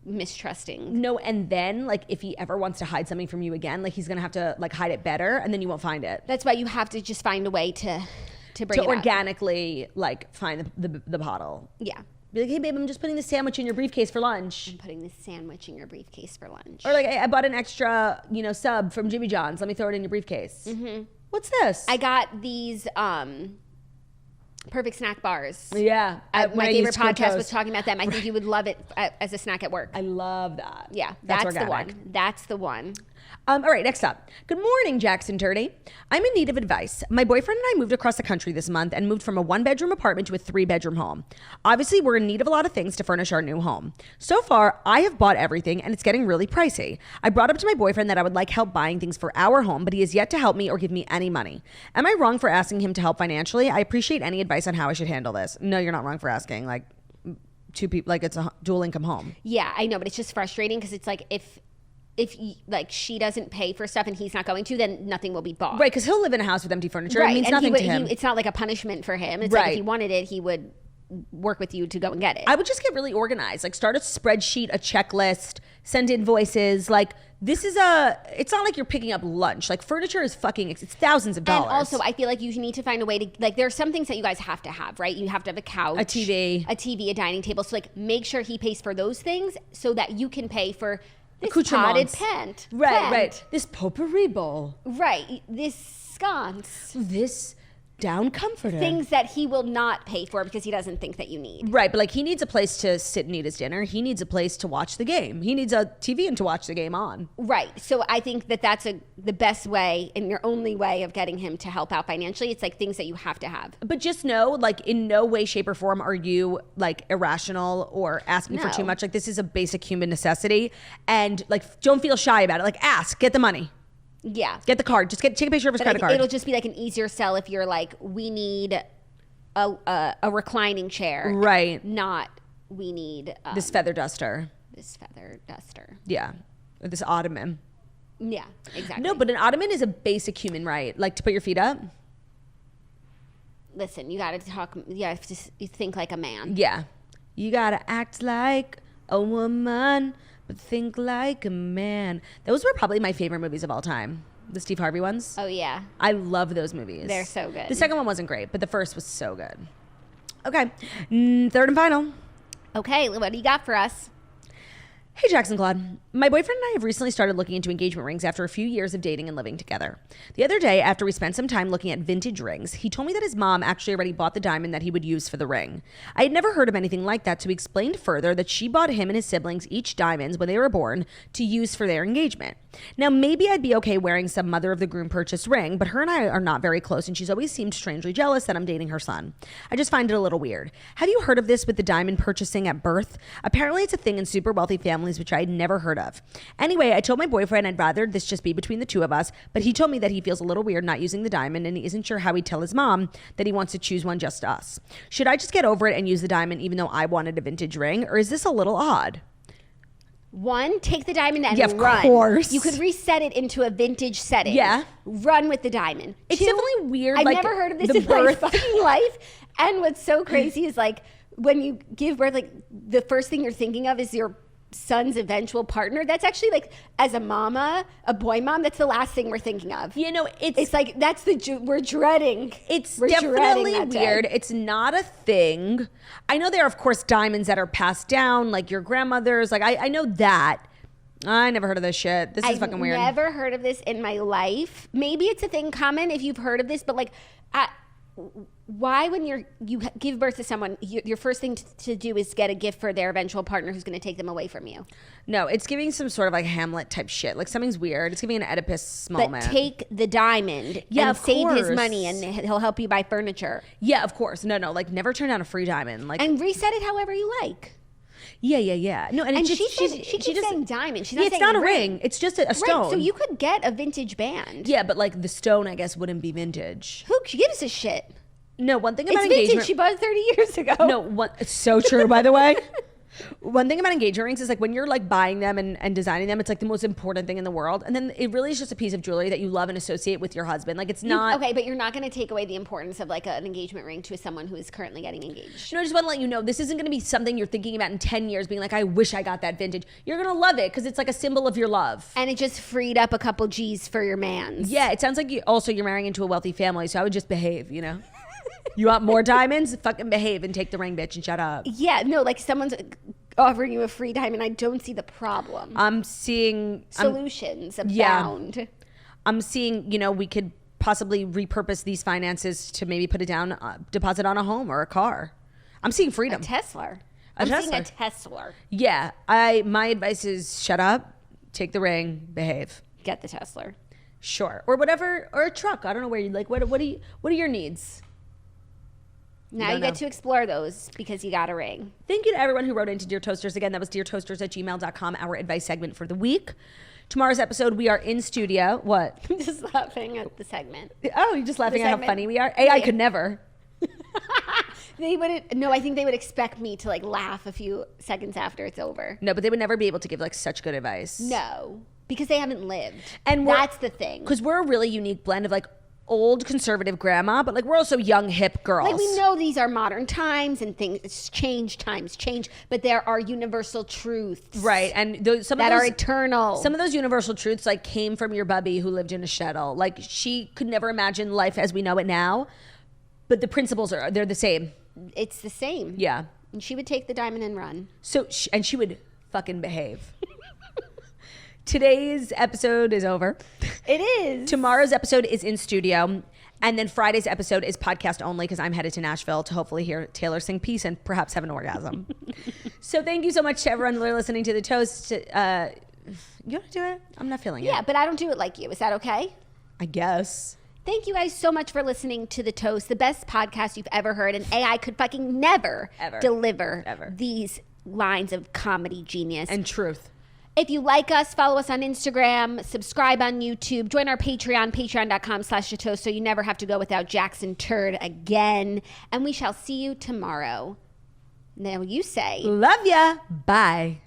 mistrusting. No, and then like if he ever wants to hide something from you again, like he's gonna have to like hide it better, and then you won't find it. That's why you have to just find a way to bring it organically like find the bottle. Yeah. Be like, hey babe, I'm just putting the sandwich in your briefcase for lunch. I'm putting this sandwich in your briefcase for lunch. Or like, I bought an extra, sub from Jimmy John's. Let me throw it in your briefcase. Mm-hmm. What's this? I got these perfect snack bars. Yeah. My favorite podcast was talking about them. I think you would love it as a snack at work. I love that. Yeah, that's the one. That's the one. All right, next up. Good morning, Jackson Turdy. I'm in need of advice. My boyfriend and I moved across the country this month and moved from a 1-bedroom apartment to a 3-bedroom home. Obviously, we're in need of a lot of things to furnish our new home. So far, I have bought everything and it's getting really pricey. I brought up to my boyfriend that I would like help buying things for our home, but he has yet to help me or give me any money. Am I wrong for asking him to help financially? I appreciate any advice on how I should handle this. No, you're not wrong for asking. Like, two people, like it's a dual income home. Yeah, I know, but it's just frustrating because it's like if if she doesn't pay for stuff and he's not going to, then nothing will be bought. Right, because he'll live in a house with empty furniture. Right. It means nothing to him. It's not like a punishment for him. It's like if he wanted it, he would work with you to go and get it. I would just get really organized. Like start a spreadsheet, a checklist, send invoices. Like it's not like you're picking up lunch. Like furniture is it's thousands of dollars. And also I feel like you need to find a way to, like, there are some things that you guys have to have, right? You have to have a couch, a TV, a dining table. So like make sure he pays for those things so that you can pay for this potted plant. Right. This potpourri bowl. Right. This sconce. This down comforter. Things that he will not pay for because he doesn't think that you need. Right, but like he needs a place to sit and eat his dinner. He needs a place to watch the game. He needs a TV and to watch the game on. Right. So I think that's the best way and your only way of getting him to help out financially. It's like things that you have to have. But just know, like in no way, shape, or form are you like irrational or asking for too much. Like this is a basic human necessity. And like don't feel shy about it. Like ask, get the money. Yeah. Get the card. Just take a picture of his credit card. It'll just be like an easier sell if you're like, we need a reclining chair. Right. Not we need this feather duster. Yeah. Or this ottoman. Yeah, exactly. No, but an ottoman is a basic human right. Like to put your feet up. Listen, you got to think like a man. Yeah. You got to act like a woman. But think like a man. Those were probably my favorite movies of all time. The Steve Harvey ones. Oh, yeah. I love those movies. They're so good. The second one wasn't great, but the first was so good. Okay. Third and final. Okay. What do you got for us? Hey, Jackson Claude. My boyfriend and I have recently started looking into engagement rings after a few years of dating and living together. The other day, after we spent some time looking at vintage rings, he told me that his mom actually already bought the diamond that he would use for the ring. I had never heard of anything like that, so he explained further that she bought him and his siblings each diamonds when they were born to use for their engagement. Now, maybe I'd be okay wearing some mother of the groom purchased ring, but her and I are not very close, and she's always seemed strangely jealous that I'm dating her son. I just find it a little weird. Have you heard of this with the diamond purchasing at birth? Apparently, it's a thing in super wealthy families, which I had never heard of. Anyway, I told my boyfriend I'd rather this just be between the two of us, but he told me that he feels a little weird not using the diamond, and he isn't sure how he'd tell his mom that he wants to choose one just us. Should I just get over it and use the diamond even though I wanted a vintage ring, or is this a little odd? One, take the diamond and run. Of course. You could reset it into a vintage setting. Yeah. Run with the diamond. It's Two, definitely weird. I've never heard of this in my fucking life. And what's so crazy is like when you give birth, like the first thing you're thinking of is your son's eventual partner. That's actually like, as a mama, a boy mom, that's the last thing we're thinking of. You know, it's like that's we're dreading. We're definitely weird. It's not a thing. I know there are of course diamonds that are passed down, like your grandmother's. Like I know that. I never heard of this shit. This is fucking weird. I've never heard of this in my life. Maybe it's a thing common if you've heard of this, but like why when you give birth to someone, your first thing to do is get a gift for their eventual partner who's going to take them away from you? No, it's giving some sort of like Hamlet type shit. Like something's weird. It's giving an Oedipus moment. But take the diamond and save his money and he'll help you buy furniture. Yeah, of course. No, like never turn down a free diamond. Like and reset it however you like. Yeah. No, and she keeps saying diamond. She's not it's not a ring. It's just a stone. Right, so you could get a vintage band. Yeah, but like the stone, I guess, wouldn't be vintage. Who gives a shit? No, one thing about it's engagement. Vintage. She bought it 30 years ago. No, it's so true, by the way. One thing about engagement rings is like when you're like buying them and designing them, it's like the most important thing in the world. And then it really is just a piece of jewelry that you love and associate with your husband. Like it's not... Okay, but you're not going to take away the importance of like an engagement ring to someone who is currently getting engaged. No, I just want to let you know, this isn't going to be something you're thinking about in 10 years being like, I wish I got that vintage. You're going to love it because it's like a symbol of your love. And it just freed up a couple G's for your mans. Yeah, it sounds like you're marrying into a wealthy family, so I would just behave, you know? You want more diamonds? Fucking behave and take the ring, bitch, and shut up. Yeah, no, like someone's offering you a free diamond. I don't see the problem. I'm seeing... Solutions abound. Yeah. I'm seeing, we could possibly repurpose these finances to maybe put it down, deposit on a home or a car. I'm seeing freedom. A Tesla. Seeing a Tesla. Yeah. My advice is shut up, take the ring, behave. Get the Tesla. Sure. Or whatever, or a truck. I don't know where you like, what are your needs? Now you get to explore those because you got a ring. Thank you to everyone who wrote into Dear Toasters. Again, that was deartoasters@gmail.com, our advice segment for the week. Tomorrow's episode, we are in studio. What? I'm just laughing at the segment. Oh, you're just laughing at how funny we are? I could never. They wouldn't. No, I think they would expect me to like laugh a few seconds after it's over. No, but they would never be able to give like such good advice. No. Because they haven't lived. And that's the thing. Because we're a really unique blend of like old conservative grandma, but like we're also young hip girls. Like we know these are modern times and things change, times change, but there are universal truths. Right. And some that of those are eternal. Some of those universal truths like came from your bubby who lived in a shtetl. Like she could never imagine life as we know it now, but the principles they're the same. It's the same. Yeah. And she would take the diamond and run. So and she would fucking behave. Today's episode is over. It is. Tomorrow's episode is in studio. And then Friday's episode is podcast only because I'm headed to Nashville to hopefully hear Taylor sing Peace and perhaps have an orgasm. So thank you so much to everyone listening to The Toast. You want to do it? I'm not feeling it. Yeah, but I don't do it like you. Is that okay? I guess. Thank you guys so much for listening to The Toast, the best podcast you've ever heard. And AI could fucking never deliver these lines of comedy genius. And truth. If you like us, follow us on Instagram, subscribe on YouTube, join our Patreon, patreon.com/thetoast, so you never have to go without Jackson Turd again. And we shall see you tomorrow. Now you say. Love ya. Bye.